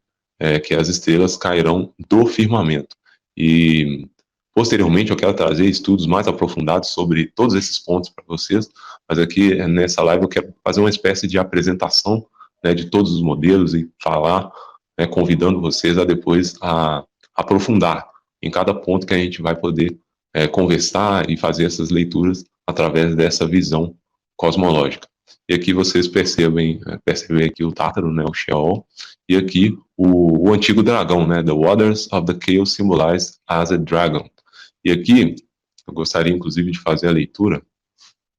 que as estrelas cairão do firmamento. E, posteriormente, eu quero trazer estudos mais aprofundados sobre todos esses pontos para vocês, mas aqui, nessa live, eu quero fazer uma espécie de apresentação, né, de todos os modelos e falar, né, convidando vocês a depois a aprofundar em cada ponto que a gente vai poder conversar e fazer essas leituras através dessa visão cosmológica. E aqui vocês percebem aqui o Tártaro, né, o Sheol, e aqui o antigo dragão, né, the waters of the chaos symbolized as a dragon. E aqui eu gostaria inclusive de fazer a leitura,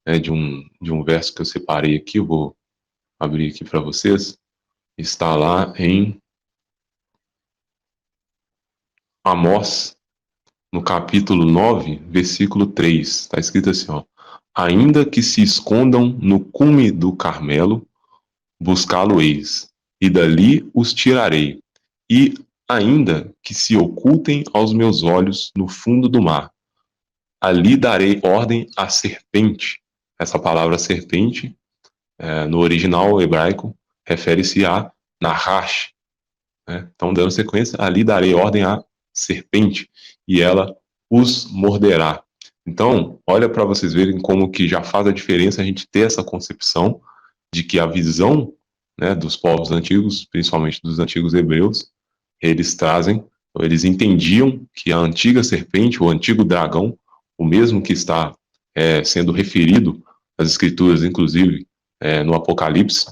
né, de um verso que eu separei aqui, eu vou abrir aqui para vocês, está lá em Amós, no capítulo 9, versículo 3, está escrito assim, ó: ainda que se escondam no cume do Carmelo, buscá-lo-eis, e dali os tirarei, e ainda que se ocultem aos meus olhos no fundo do mar, ali darei ordem à serpente. Essa palavra serpente, no original hebraico, refere-se a Nahash, né? Então, dando sequência, ali darei ordem à serpente, e ela os morderá. Então, olha para vocês verem como que já faz a diferença a gente ter essa concepção de que a visão, né, dos povos antigos, principalmente dos antigos hebreus, eles entendiam que a antiga serpente, o antigo dragão, o mesmo que está sendo referido nas escrituras, inclusive no Apocalipse,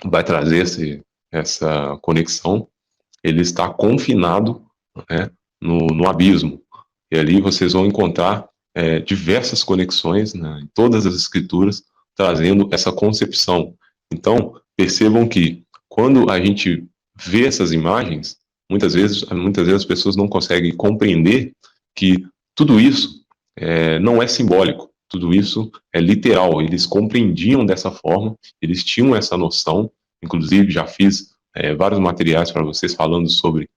vai trazer essa conexão, ele está confinado, né, no abismo. E ali vocês vão encontrar diversas conexões, né, em todas as escrituras, trazendo essa concepção. Então, percebam que quando a gente vê essas imagens, muitas vezes as pessoas não conseguem compreender que tudo isso não é simbólico, tudo isso é literal. Eles compreendiam dessa forma, eles tinham essa noção. Inclusive, já fiz vários materiais para vocês falando sobre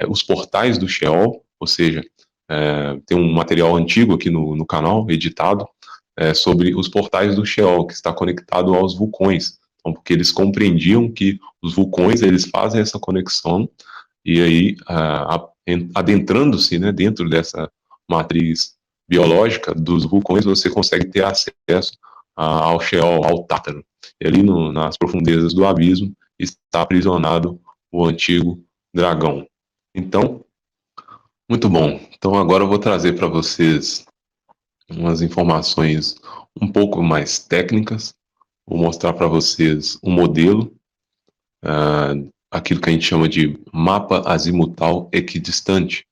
os portais do Sheol, ou seja, tem um material antigo aqui no canal, editado, sobre os portais do Sheol, que está conectado aos vulcões. Então, porque eles compreendiam que os vulcões, eles fazem essa conexão, e aí, adentrando-se, né, dentro dessa matriz biológica dos vulcões, você consegue ter acesso ao Sheol, ao Tártaro. E ali nas profundezas do abismo está aprisionado o antigo dragão. Então, muito bom. Então agora eu vou trazer para vocês umas informações um pouco mais técnicas. Vou mostrar para vocês um modelo, aquilo que a gente chama de mapa azimutal equidistante.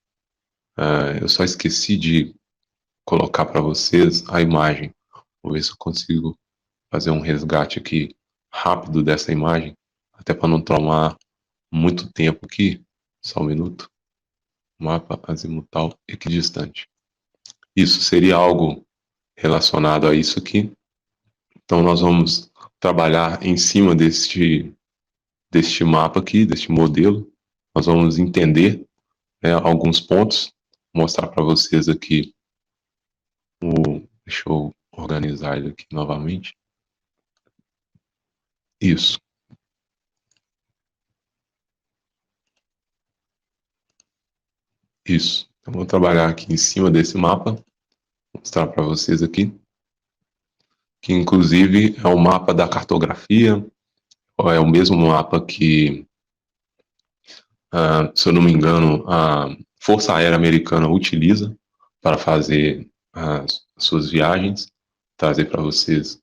Eu só esqueci de colocar para vocês a imagem. Vou ver se eu consigo fazer um resgate aqui rápido dessa imagem, até para não tomar muito tempo aqui. Só um minuto. Mapa azimutal equidistante. Isso seria algo relacionado a isso aqui. Então nós vamos trabalhar em cima deste mapa aqui, deste modelo. Nós vamos entender, né, alguns pontos, mostrar para vocês aqui deixa eu organizar ele aqui novamente. Isso. Isso. Então, vou trabalhar aqui em cima desse mapa, mostrar para vocês aqui, que inclusive é o mapa da cartografia, é o mesmo mapa que, se eu não me engano, a Força Aérea Americana utiliza para fazer as suas viagens, trazer para vocês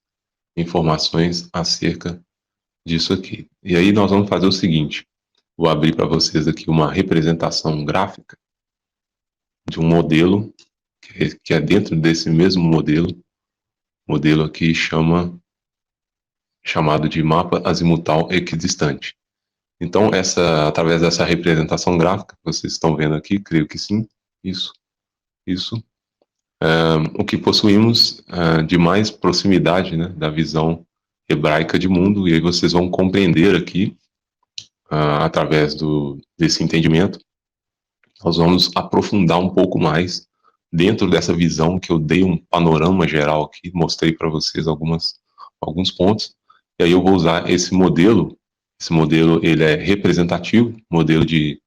informações acerca disso aqui. E aí nós vamos fazer o seguinte, vou abrir para vocês aqui uma representação gráfica de um modelo, que é dentro desse mesmo modelo aqui chamado de mapa azimutal equidistante. Então, através dessa representação gráfica, vocês estão vendo aqui, creio que sim, isso, o que possuímos de mais proximidade, né, da visão hebraica de mundo, e aí vocês vão compreender aqui, através desse entendimento, nós vamos aprofundar um pouco mais dentro dessa visão que eu dei um panorama geral aqui, mostrei para vocês alguns pontos, e aí eu vou usar esse modelo ele é representativo, modelo de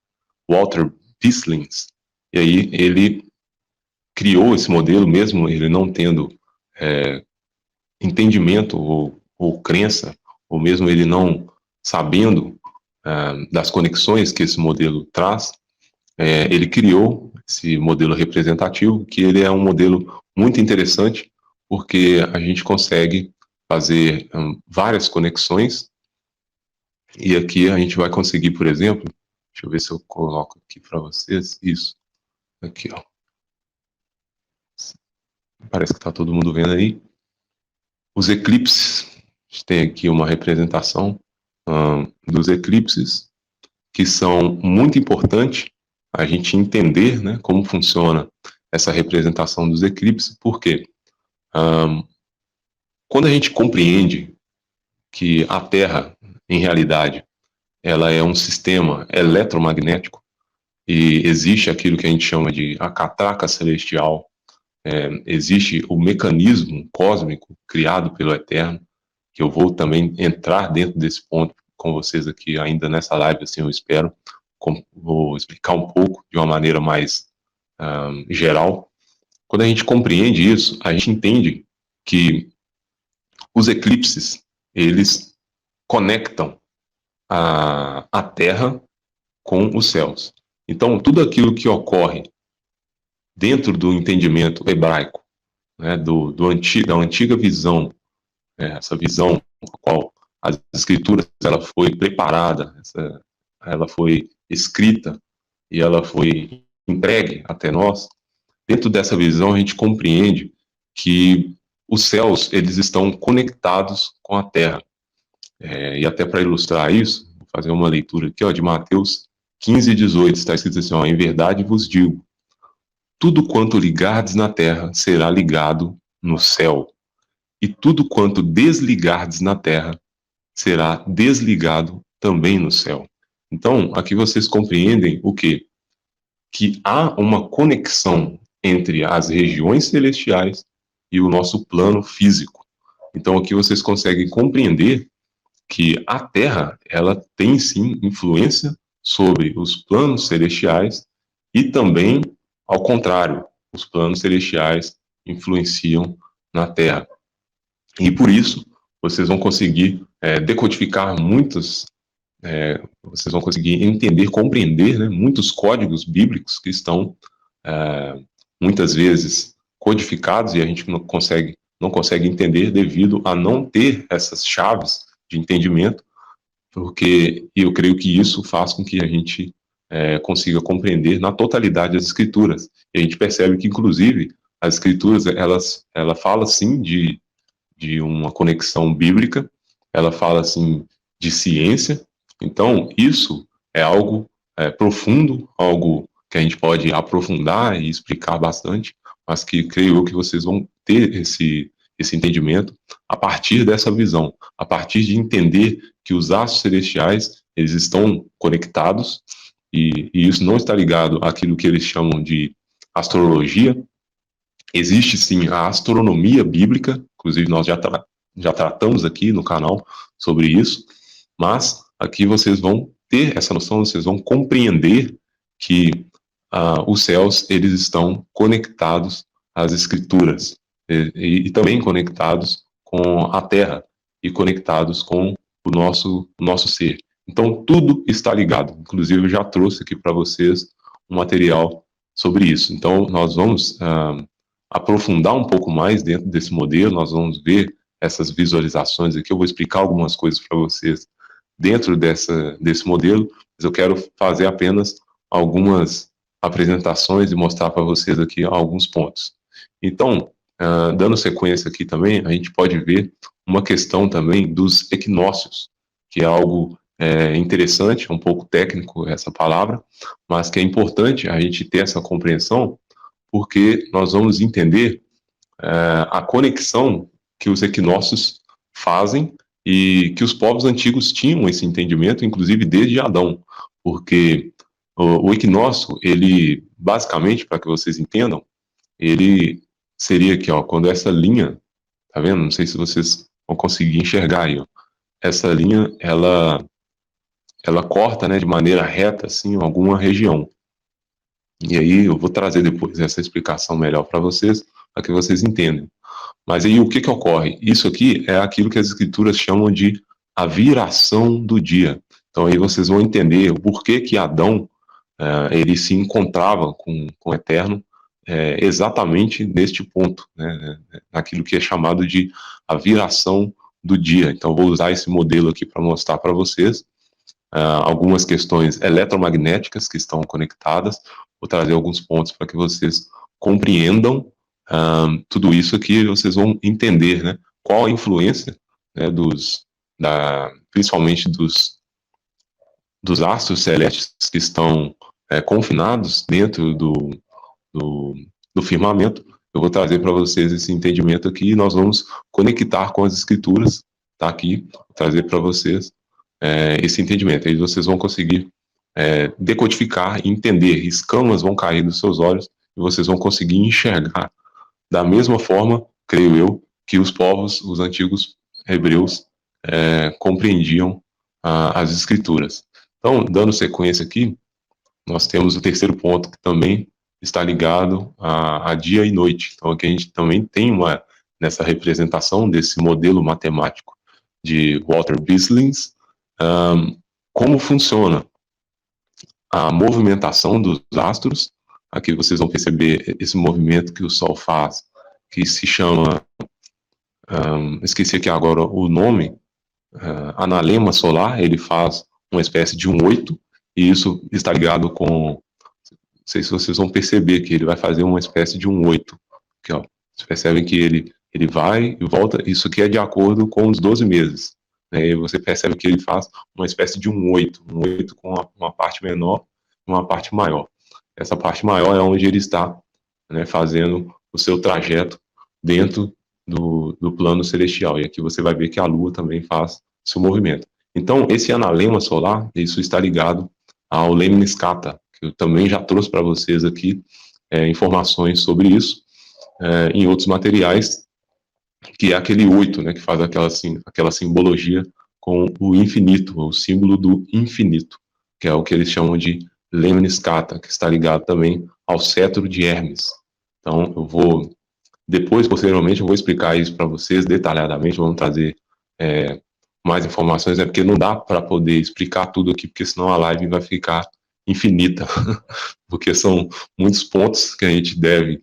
Walter Wieslings, e aí ele criou esse modelo, mesmo ele não tendo entendimento ou crença, ou mesmo ele não sabendo das conexões que esse modelo traz, ele criou esse modelo representativo, que ele é um modelo muito interessante, porque a gente consegue fazer várias conexões, e aqui a gente vai conseguir, por exemplo, deixa eu ver se eu coloco aqui para vocês, isso, aqui, ó. Parece que está todo mundo vendo aí. Os eclipses, a gente tem aqui uma representação dos eclipses, que são muito importantes a gente entender, né, como funciona essa representação dos eclipses, porque quando a gente compreende que a Terra, em realidade, ela é um sistema eletromagnético, e existe aquilo que a gente chama de a catraca celestial, existe o mecanismo cósmico criado pelo Eterno, que eu vou também entrar dentro desse ponto com vocês aqui ainda nessa live, assim eu espero. Vou explicar um pouco de uma maneira mais geral. Quando a gente compreende isso, a gente entende que os eclipses, eles conectam a Terra com os céus. Então, tudo aquilo que ocorre dentro do entendimento hebraico, né, da antiga visão, essa visão a qual as escrituras, ela foi preparada, ela foi escrita e ela foi entregue até nós. Dentro dessa visão, a gente compreende que os céus, eles estão conectados com a terra. E até para ilustrar isso, vou fazer uma leitura aqui, ó, de Mateus 15:18, está escrito assim, ó, em verdade vos digo, tudo quanto ligardes na terra será ligado no céu, e tudo quanto desligardes na terra será desligado também no céu. Então, aqui vocês compreendem o quê? Que há uma conexão entre as regiões celestiais e o nosso plano físico. Então, aqui vocês conseguem compreender que a Terra, ela tem sim influência sobre os planos celestiais e também, ao contrário, os planos celestiais influenciam na Terra. E por isso, vocês vão conseguir decodificar vocês vão conseguir entender, compreender, né, muitos códigos bíblicos que estão muitas vezes codificados e a gente não consegue entender devido a não ter essas chaves de entendimento, porque eu creio que isso faz com que a gente consiga compreender na totalidade as escrituras. E a gente percebe que, inclusive, as escrituras, ela fala, sim, de uma conexão bíblica, ela fala, assim, de ciência. Então, isso é algo profundo, algo que a gente pode aprofundar e explicar bastante, mas que creio eu que vocês vão ter esse entendimento a partir dessa visão, a partir de entender que os astros celestiais, eles estão conectados, e isso não está ligado àquilo que eles chamam de astrologia. Existe sim a astronomia bíblica, inclusive nós já tratamos aqui no canal sobre isso, mas aqui vocês vão ter essa noção, vocês vão compreender que os céus, eles estão conectados às escrituras e também conectados com a terra e conectados com o nosso ser. Então, tudo está ligado. Inclusive, eu já trouxe aqui para vocês um material sobre isso. Então, nós vamos aprofundar um pouco mais dentro desse modelo, nós vamos ver essas visualizações aqui, eu vou explicar algumas coisas para vocês dentro desse modelo, mas eu quero fazer apenas algumas apresentações e mostrar para vocês aqui alguns pontos. Então, dando sequência aqui também, a gente pode ver uma questão também dos equinócios, que é algo interessante, um pouco técnico essa palavra, mas que é importante a gente ter essa compreensão, porque nós vamos entender a conexão que os equinócios fazem e que os povos antigos tinham esse entendimento, inclusive desde Adão, porque o equinócio, ele, basicamente, para que vocês entendam, ele seria aqui, ó, quando essa linha, tá vendo? Não sei se vocês vão conseguir enxergar aí, ó. Essa linha, ela corta, né, de maneira reta, assim, alguma região. E aí eu vou trazer depois essa explicação melhor para vocês, para que vocês entendam. Mas aí o que ocorre? Isso aqui é aquilo que as escrituras chamam de a viração do dia. Então aí vocês vão entender o porquê que Adão ele se encontrava com o Eterno exatamente neste ponto, né, naquilo que é chamado de a viração do dia. Então vou usar esse modelo aqui para mostrar para vocês algumas questões eletromagnéticas que estão conectadas. Vou trazer alguns pontos para que vocês compreendam tudo isso aqui, vocês vão entender, né, qual a influência, né, principalmente dos astros celestes que estão confinados dentro do firmamento. Eu vou trazer para vocês esse entendimento aqui e nós vamos conectar com as escrituras, tá aqui, vou trazer para vocês esse entendimento. Aí vocês vão conseguir decodificar e entender. Escamas vão cair dos seus olhos e vocês vão conseguir enxergar da mesma forma, creio eu, que os antigos hebreus compreendiam as escrituras. Então, dando sequência aqui, nós temos o terceiro ponto que também está ligado a dia e noite. Então, aqui a gente também tem nessa representação desse modelo matemático de Walter Bisslings, como funciona a movimentação dos astros. Aqui vocês vão perceber esse movimento que o Sol faz, que se chama, esqueci aqui agora o nome, analema solar, ele faz uma espécie de um 8, e isso está ligado com, não sei se vocês vão perceber que ele vai fazer uma espécie de um 8. Aqui, ó, vocês percebem que ele vai e volta, isso aqui é de acordo com os 12 meses. Né, e você percebe que ele faz uma espécie de um 8 com uma parte menor e uma parte maior. Essa parte maior é onde ele está, né, fazendo o seu trajeto dentro do plano celestial. E aqui você vai ver que a Lua também faz seu movimento. Então, esse analema solar, isso está ligado ao Lemniscata, que eu também já trouxe para vocês aqui informações sobre isso em outros materiais, que é aquele 8, né, que faz aquela simbologia com o infinito, o símbolo do infinito, que é o que eles chamam de Lemniscata, que está ligado também ao cetro de Hermes. Então, eu vou, depois, posteriormente, eu vou explicar isso para vocês detalhadamente, vamos trazer mais informações, porque não dá para poder explicar tudo aqui, porque senão a live vai ficar infinita, porque são muitos pontos que a gente deve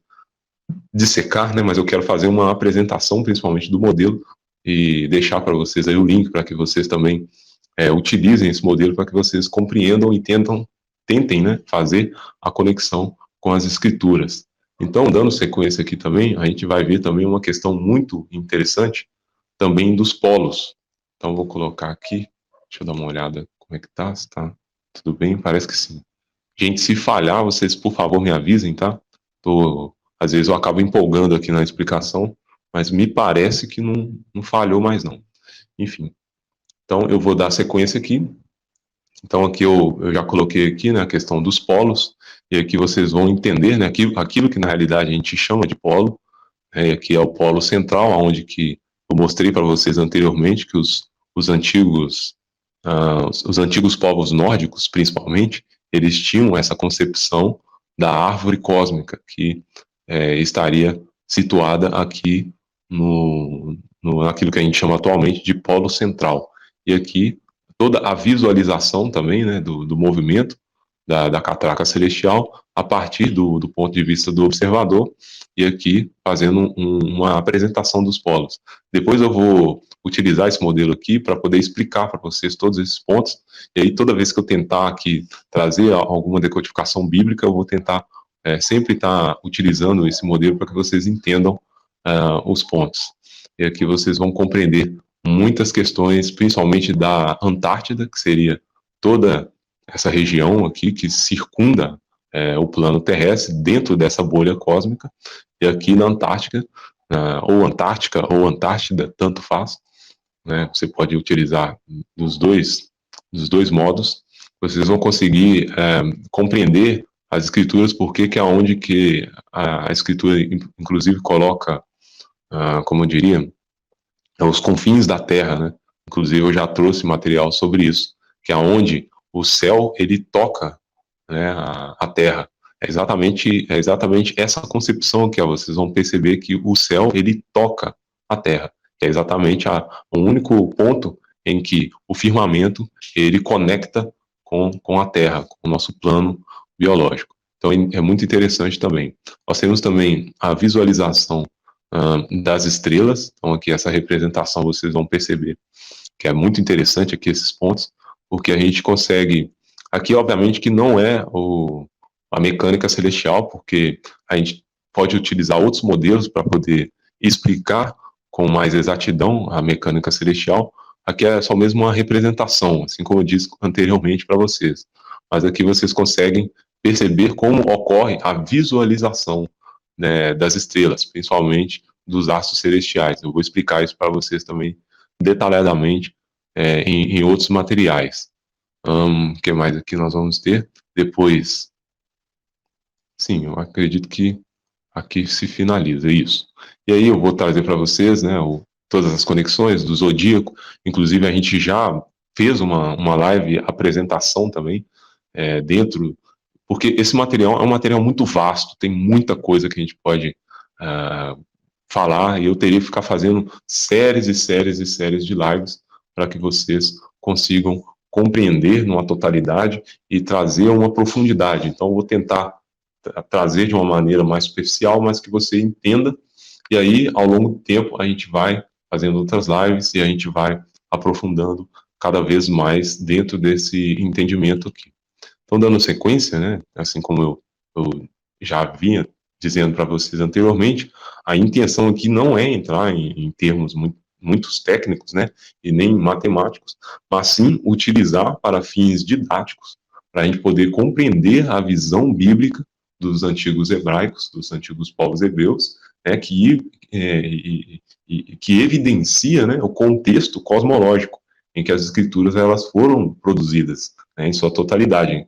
dissecar, né? Mas eu quero fazer uma apresentação, principalmente do modelo, e deixar para vocês aí o link para que vocês também utilizem esse modelo para que vocês compreendam e tentem, né, fazer a conexão com as escrituras. Então, dando sequência aqui também, a gente vai ver também uma questão muito interessante também dos polos. Então, vou colocar aqui, deixa eu dar uma olhada como é que tá, se tá tudo bem, parece que sim. Gente, se falhar, vocês, por favor, me avisem, tá? Às vezes eu acabo empolgando aqui na explicação, mas me parece que não falhou mais não. Enfim, então eu vou dar sequência aqui. Então aqui eu já coloquei aqui, né, a questão dos polos, e aqui vocês vão entender, né, aquilo que na realidade a gente chama de polo, aqui é o polo central, onde que eu mostrei para vocês anteriormente que os antigos povos nórdicos, principalmente, eles tinham essa concepção da árvore cósmica, que estaria situada aqui naquilo que a gente chama atualmente de polo central. E aqui toda a visualização também, né, do movimento da catraca celestial a partir do ponto de vista do observador, e aqui fazendo uma apresentação dos polos. Depois eu vou utilizar esse modelo aqui para poder explicar para vocês todos esses pontos, e aí toda vez que eu tentar aqui trazer alguma decodificação bíblica, eu vou tentar sempre estar utilizando esse modelo para que vocês entendam os pontos. E aqui vocês vão compreender muitas questões, principalmente da Antártida, que seria toda essa região aqui que circunda o plano terrestre dentro dessa bolha cósmica, e aqui na Antártica, ou Antártica ou Antártida, tanto faz, né? Você pode utilizar dos dois modos, vocês vão conseguir compreender as escrituras, porque que é onde que a escritura, inclusive, coloca, como eu diria, os confins da Terra, né? Inclusive, eu já trouxe material sobre isso, que é onde o céu, ele toca, né, a Terra. É exatamente essa concepção aqui, ó, vocês vão perceber que o céu, ele toca a Terra. É exatamente o único ponto em que o firmamento, ele conecta com a Terra, com o nosso plano biológico. Então, é muito interessante também. Nós temos também a visualização das estrelas. Então, aqui essa representação vocês vão perceber que é muito interessante aqui esses pontos, porque a gente consegue... Aqui, obviamente, que não é a mecânica celestial, porque a gente pode utilizar outros modelos para poder explicar com mais exatidão a mecânica celestial. Aqui é só mesmo uma representação, assim como eu disse anteriormente para vocês. Mas aqui vocês conseguem perceber como ocorre a visualização, né, das estrelas, principalmente dos astros celestiais. Eu vou explicar isso para vocês também detalhadamente em outros materiais. O que mais aqui nós vamos ter? Depois, sim, eu acredito que aqui se finaliza isso. E aí eu vou trazer para vocês, né, todas as conexões do zodíaco. Inclusive a gente já fez uma live apresentação também dentro, porque esse material é um material muito vasto, tem muita coisa que a gente pode falar, e eu teria que ficar fazendo séries e séries e séries de lives para que vocês consigam compreender numa totalidade e trazer uma profundidade. Então eu vou tentar trazer de uma maneira mais superficial, mas que você entenda, e aí ao longo do tempo a gente vai fazendo outras lives e a gente vai aprofundando cada vez mais dentro desse entendimento aqui. Então, dando sequência, né, assim como eu já vinha dizendo para vocês anteriormente, a intenção aqui não é entrar em termos muitos técnicos, né, e nem matemáticos, mas sim utilizar para fins didáticos, para a gente poder compreender a visão bíblica dos antigos hebraicos, dos antigos povos hebreus, né, que evidencia, né, o contexto cosmológico em que as escrituras elas foram produzidas, né, em sua totalidade,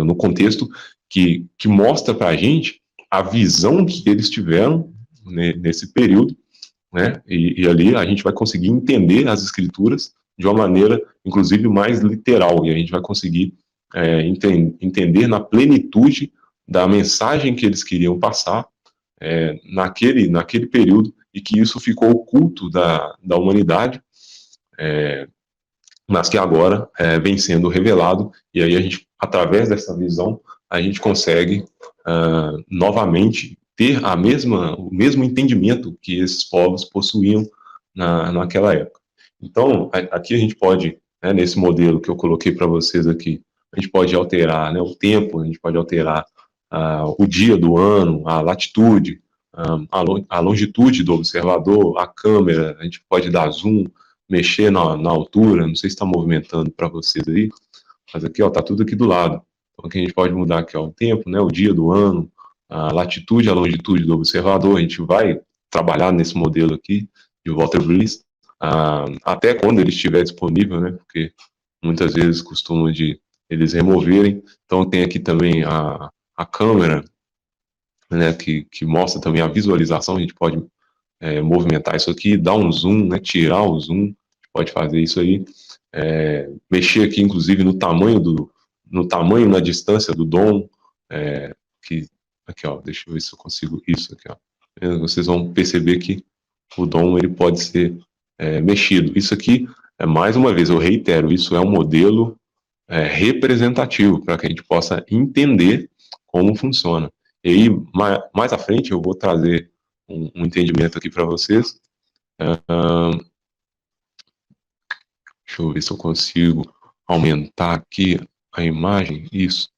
no contexto que mostra para a gente a visão que eles tiveram, né, nesse período, né, e ali a gente vai conseguir entender as escrituras de uma maneira, inclusive, mais literal, e a gente vai conseguir entender na plenitude da mensagem que eles queriam passar naquele período, e que isso ficou oculto da humanidade, mas que agora vem sendo revelado, e aí a gente, através dessa visão, a gente consegue novamente ter o mesmo entendimento que esses povos possuíam naquela época. Então, aqui a gente pode, né, nesse modelo que eu coloquei para vocês aqui, a gente pode alterar, né, o tempo, a gente pode alterar o dia do ano, a latitude, a longitude do observador, a câmera, a gente pode dar zoom, mexer na altura, não sei se está movimentando para vocês aí, mas aqui, ó, tá tudo aqui do lado. Então aqui a gente pode mudar aqui, ó, o tempo, né, o dia do ano, a latitude, a longitude do observador. A gente vai trabalhar nesse modelo aqui de Walter Bliss, até quando ele estiver disponível, né, porque muitas vezes costumam de eles removerem. Então tem aqui também a câmera, né, que mostra também a visualização. A gente pode movimentar isso aqui, dar um zoom, né, tirar o zoom, pode fazer isso aí, mexer aqui, inclusive, no tamanho, na distância do dom, aqui, ó, deixa eu ver se eu consigo isso aqui, ó. Vocês vão perceber que o dom, ele pode ser mexido. Isso aqui, mais uma vez, eu reitero, isso é um modelo representativo, para que a gente possa entender como funciona. E aí, mais à frente, eu vou trazer um entendimento aqui para vocês. Deixa eu ver se eu consigo aumentar aqui a imagem, isso.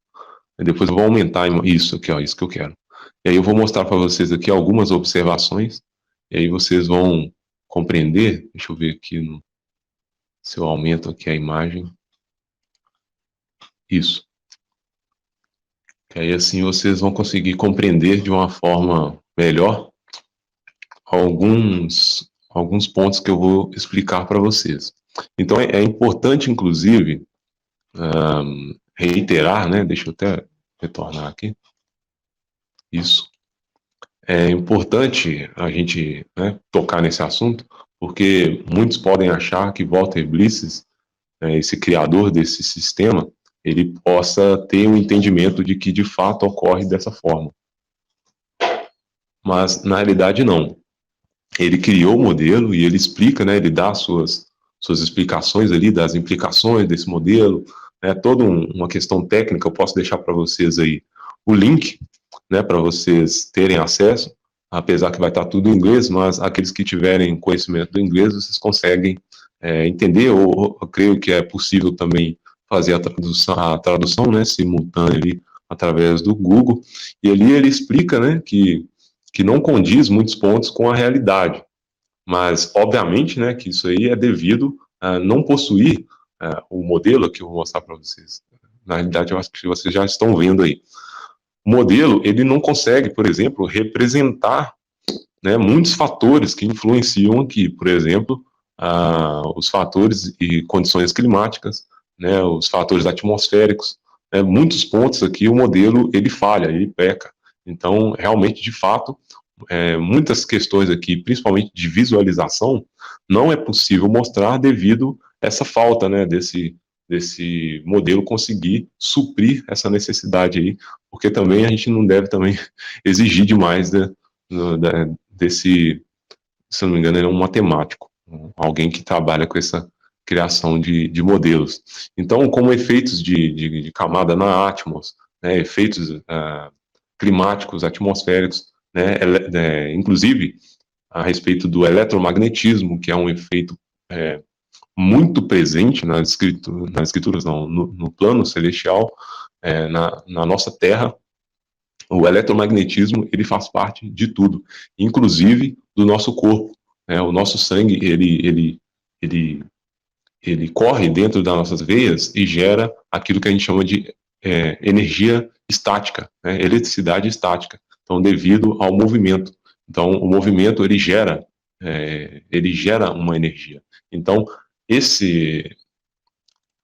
E depois eu vou aumentar isso aqui, ó, isso que eu quero. E aí eu vou mostrar para vocês aqui algumas observações, e aí vocês vão compreender. Deixa eu ver aqui se eu aumento aqui a imagem. Isso. E aí assim vocês vão conseguir compreender de uma forma melhor alguns pontos que eu vou explicar para vocês. Então é importante, inclusive, reiterar, né? Deixa eu até retornar aqui. Isso. É importante a gente, né, tocar nesse assunto, porque muitos podem achar que Walter Bliss, esse criador desse sistema, ele possa ter um entendimento de que de fato ocorre dessa forma. Mas na realidade não. Ele criou o modelo e ele explica, né, ele dá suas explicações ali das implicações desse modelo, né, toda uma questão técnica. Eu posso deixar para vocês aí o link, né, para vocês terem acesso, apesar que vai estar tudo em inglês, mas aqueles que tiverem conhecimento do inglês, vocês conseguem entender, ou eu creio que é possível também fazer a tradução, né, simultânea ali, através do Google, e ali ele explica, né, que não condiz muitos pontos com a realidade, mas obviamente, né, que isso aí é devido a não possuir o modelo que eu vou mostrar para vocês. Na realidade, eu acho que vocês já estão vendo aí. O modelo, ele não consegue, por exemplo, representar, né, muitos fatores que influenciam aqui, por exemplo, os fatores e condições climáticas, né, os fatores atmosféricos, né, muitos pontos aqui o modelo ele falha, ele peca. Então, realmente, de fato, muitas questões aqui, principalmente de visualização, não é possível mostrar devido a essa falta, né, desse modelo conseguir suprir essa necessidade aí, porque também a gente não deve também exigir demais desse, se eu não me engano, ele é um matemático, alguém que trabalha com essa criação de modelos. Então, como efeitos de camada na atmos, né, efeitos climáticos, atmosféricos, né, inclusive a respeito do eletromagnetismo, que é um efeito muito presente nas escrituras não, no plano celestial, na nossa Terra. O eletromagnetismo, ele faz parte de tudo, inclusive do nosso corpo. O nosso sangue, ele corre dentro das nossas veias e gera aquilo que a gente chama de energia estática, eletricidade estática. Então, devido ao movimento. Então, o movimento, ele gera uma energia. Então,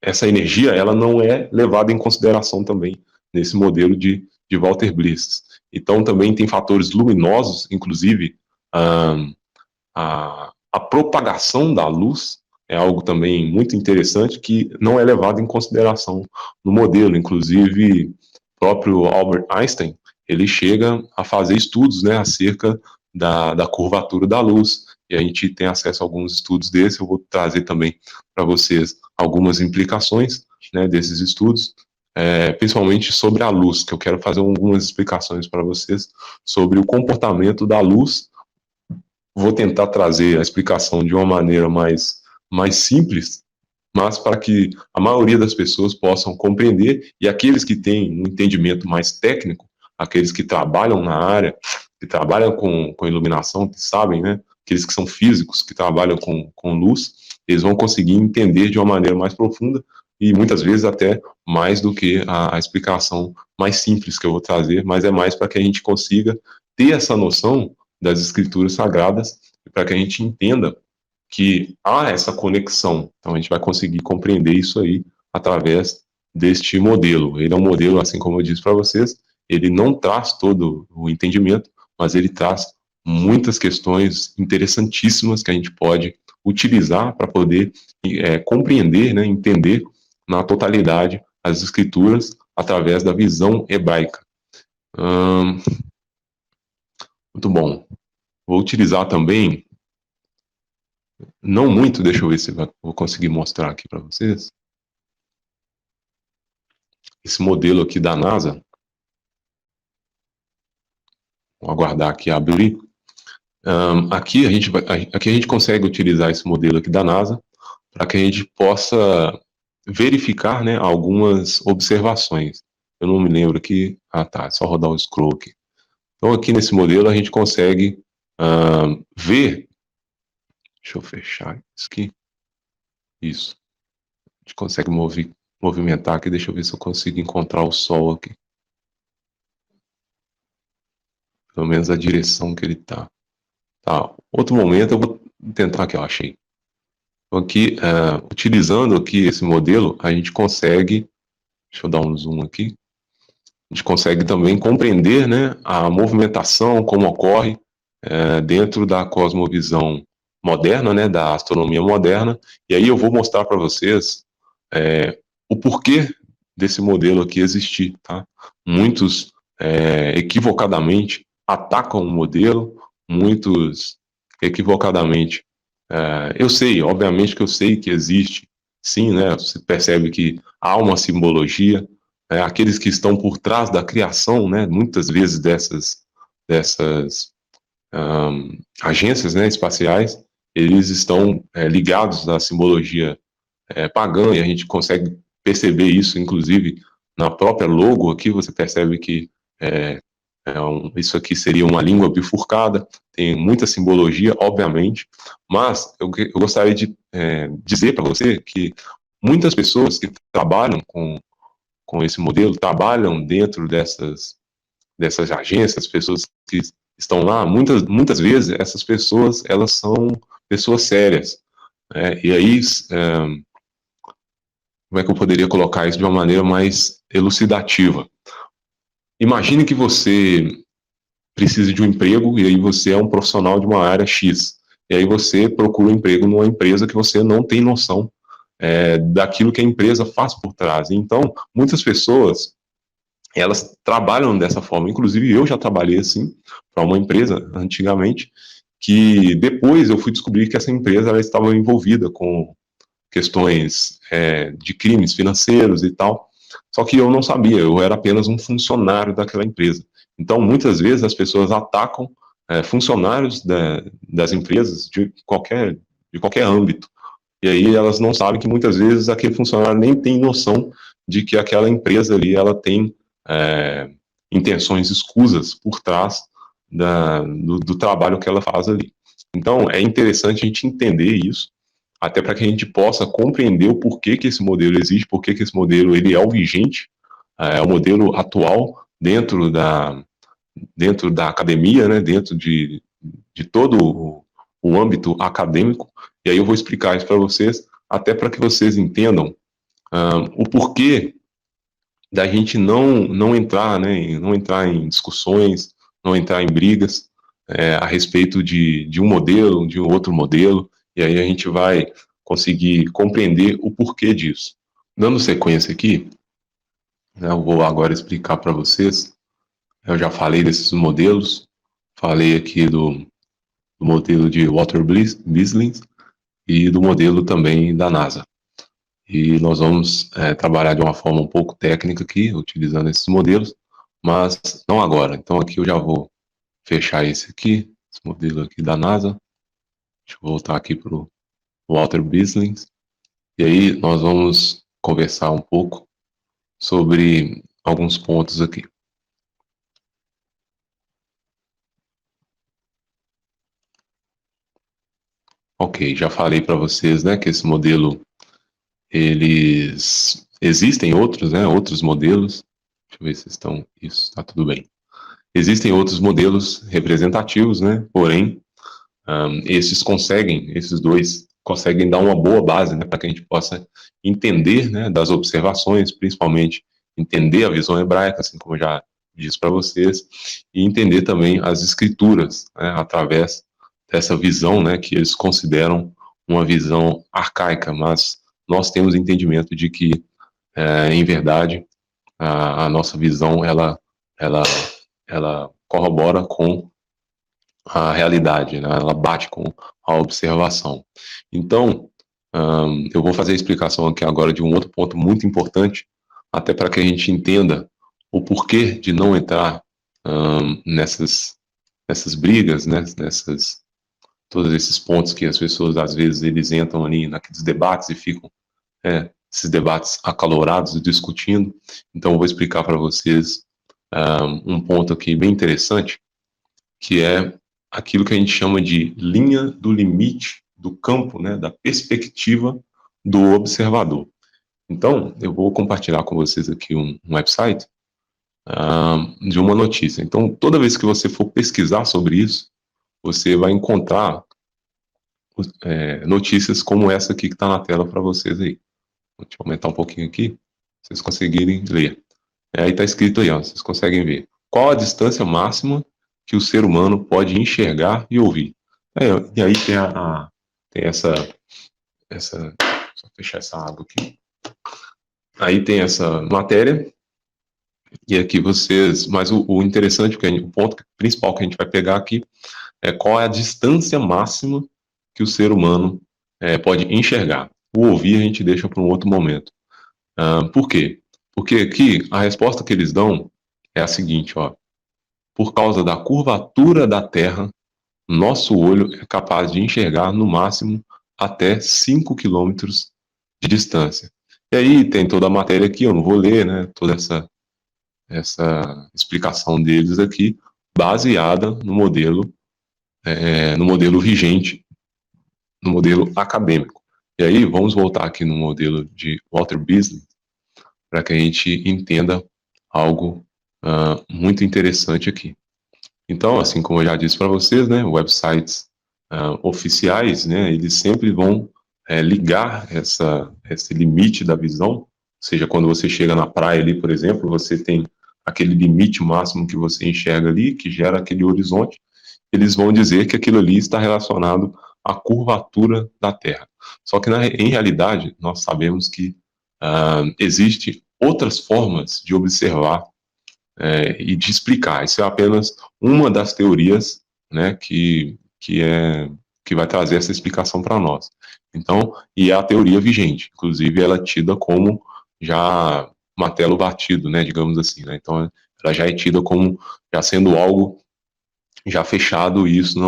essa energia, ela não é levada em consideração também nesse modelo de Walter Bliss. Então, também tem fatores luminosos, inclusive a propagação da luz é algo também muito interessante que não é levado em consideração no modelo. Inclusive, o próprio Albert Einstein, ele chega a fazer estudos, acerca da curvatura da luz, e a gente tem acesso a alguns estudos desses. Eu vou trazer também para vocês algumas implicações, desses estudos, principalmente sobre a luz, que eu quero fazer algumas explicações para vocês sobre o comportamento da luz. Vou tentar trazer a explicação de uma maneira mais simples, mas para que a maioria das pessoas possam compreender, e aqueles que têm um entendimento mais técnico, aqueles que trabalham na área, que trabalham com iluminação, que sabem, aqueles que são físicos, que trabalham com luz, eles vão conseguir entender de uma maneira mais profunda, e muitas vezes até mais do que a explicação mais simples que eu vou trazer, mas é mais para que a gente consiga ter essa noção das escrituras sagradas, para que a gente entenda que há essa conexão. Então a gente vai conseguir compreender isso aí através deste modelo. Ele é um modelo, assim como eu disse para vocês, ele não traz todo o entendimento, mas ele traz muitas questões interessantíssimas que a gente pode utilizar para poder compreender, entender na totalidade as escrituras através da visão hebraica. Muito bom. Vou utilizar também, não muito, deixa eu ver se vou conseguir mostrar aqui para vocês, esse modelo aqui da NASA. Vou aguardar aqui abrir. Aqui a gente consegue utilizar esse modelo aqui da NASA para que a gente possa verificar, algumas observações. Eu não me lembro aqui. Tá, é só rodar o scroll aqui. Então aqui nesse modelo a gente consegue ver. Deixa eu fechar isso aqui. Isso. A gente consegue movimentar aqui. Deixa eu ver se eu consigo encontrar o Sol aqui. Pelo menos a direção que ele tá. Tá. Outro momento eu vou tentar aqui, eu achei. Então aqui, utilizando aqui esse modelo, a gente consegue, deixa eu dar um zoom aqui, a gente consegue também compreender, a movimentação, como ocorre dentro da cosmovisão moderna, da astronomia moderna, e aí eu vou mostrar para vocês o porquê desse modelo aqui existir, tá? Muitos equivocadamente atacam o modelo, muitos equivocadamente, eu sei, obviamente que eu sei que existe, sim, você percebe que há uma simbologia, aqueles que estão por trás da criação, muitas vezes dessas agências espaciais, eles estão ligados à simbologia pagã, e a gente consegue perceber isso, inclusive, na própria logo aqui. Você percebe que isso aqui seria uma língua bifurcada, tem muita simbologia, obviamente, mas eu gostaria de dizer para você que muitas pessoas que trabalham com esse modelo, trabalham dentro dessas agências, pessoas que estão lá, muitas vezes essas pessoas, elas são pessoas sérias, e aí, como é que eu poderia colocar isso de uma maneira mais elucidativa? Imagine que você precisa de um emprego, e aí você é um profissional de uma área X, e aí você procura um emprego numa empresa que você não tem noção daquilo que a empresa faz por trás. Então, muitas pessoas, elas trabalham dessa forma. Inclusive, eu já trabalhei assim para uma empresa antigamente, que depois eu fui descobrir que essa empresa ela estava envolvida com questões de crimes financeiros e tal. Só que eu não sabia, eu era apenas um funcionário daquela empresa. Então, muitas vezes as pessoas atacam funcionários das empresas de qualquer âmbito, E aí elas não sabem que muitas vezes aquele funcionário nem tem noção de que aquela empresa ali ela tem intenções escusas por trás do trabalho que ela faz ali. Então é interessante a gente entender isso, até para que a gente possa compreender o porquê que esse modelo existe, porquê que esse modelo ele é o vigente, é o modelo atual dentro da academia, né, dentro de todo o âmbito acadêmico. E aí eu vou explicar isso para vocês, até para que vocês entendam o porquê da gente não entrar, né, não entrar em discussões, não entrar em brigas a respeito de um modelo, de um outro modelo, e aí a gente vai conseguir compreender o porquê disso. Dando sequência aqui, né, eu vou agora explicar para vocês. Eu já falei desses modelos, falei aqui do modelo de Walter Bisling e do modelo também da NASA. E nós vamos trabalhar de uma forma um pouco técnica aqui, utilizando esses modelos, mas não agora. Então aqui eu já vou fechar esse aqui, esse modelo aqui da NASA. Deixa eu voltar aqui para o Walter Bisling. E aí nós vamos conversar um pouco sobre alguns pontos aqui. Ok, já falei para vocês, né, que esse modelo, existem outros, né, outros modelos. Deixa eu ver se estão, isso, está tudo bem. Existem outros modelos representativos, né, porém, esses dois conseguem dar uma boa base, né, para que a gente possa entender, né, das observações, principalmente entender a visão hebraica, assim como eu já disse para vocês, e entender também as escrituras, né, através dessa visão, né, que eles consideram uma visão arcaica, mas nós temos entendimento de que, em verdade, a nossa visão ela, ela corrobora com a realidade, né? Ela bate com a observação. Então, eu vou fazer a explicação aqui agora de um outro ponto muito importante, até para que a gente entenda o porquê de não entrar nessas brigas, né? Todos esses pontos que as pessoas, às vezes, eles entram ali naqueles debates e ficam esses debates acalorados e discutindo. Então, eu vou explicar para vocês um ponto aqui bem interessante, que é aquilo que a gente chama de linha do limite do campo, né, da perspectiva do observador. Então, eu vou compartilhar com vocês aqui um website de uma notícia. Então, toda vez que você for pesquisar sobre isso, você vai encontrar notícias como essa aqui que está na tela para vocês aí. Deixa eu aumentar um pouquinho aqui, para vocês conseguirem ler. Aí está escrito aí, ó, vocês conseguem ver. Qual a distância máxima que o ser humano pode enxergar e ouvir? E aí tem só fechar essa aba aqui. Aí tem essa matéria, e aqui mas o interessante, o ponto principal que a gente vai pegar aqui, é qual é a distância máxima que o ser humano pode enxergar. O ouvir a gente deixa para um outro momento. Por quê? Porque aqui a resposta que eles dão é a seguinte, ó. Por causa da curvatura da Terra, nosso olho é capaz de enxergar no máximo até 5 quilômetros de distância. E aí tem toda a matéria aqui, eu não vou ler, né, toda essa explicação deles aqui, baseada no modelo vigente, no modelo acadêmico. E aí vamos voltar aqui no modelo de Walter Bisling, para que a gente entenda algo muito interessante aqui. Então, assim como eu já disse para vocês, né, websites oficiais, né, eles sempre vão ligar esse limite da visão, ou seja, quando você chega na praia ali, por exemplo, você tem aquele limite máximo que você enxerga ali, que gera aquele horizonte, eles vão dizer que aquilo ali está relacionado à curvatura da Terra. Só que, em realidade, nós sabemos que existe outras formas de observar e de explicar. Isso é apenas uma das teorias, né, que vai trazer essa explicação para nós. Então, e é a teoria vigente, inclusive ela é tida como já martelo batido, né, digamos assim, né? Então, ela já é tida como já sendo algo já fechado, e isso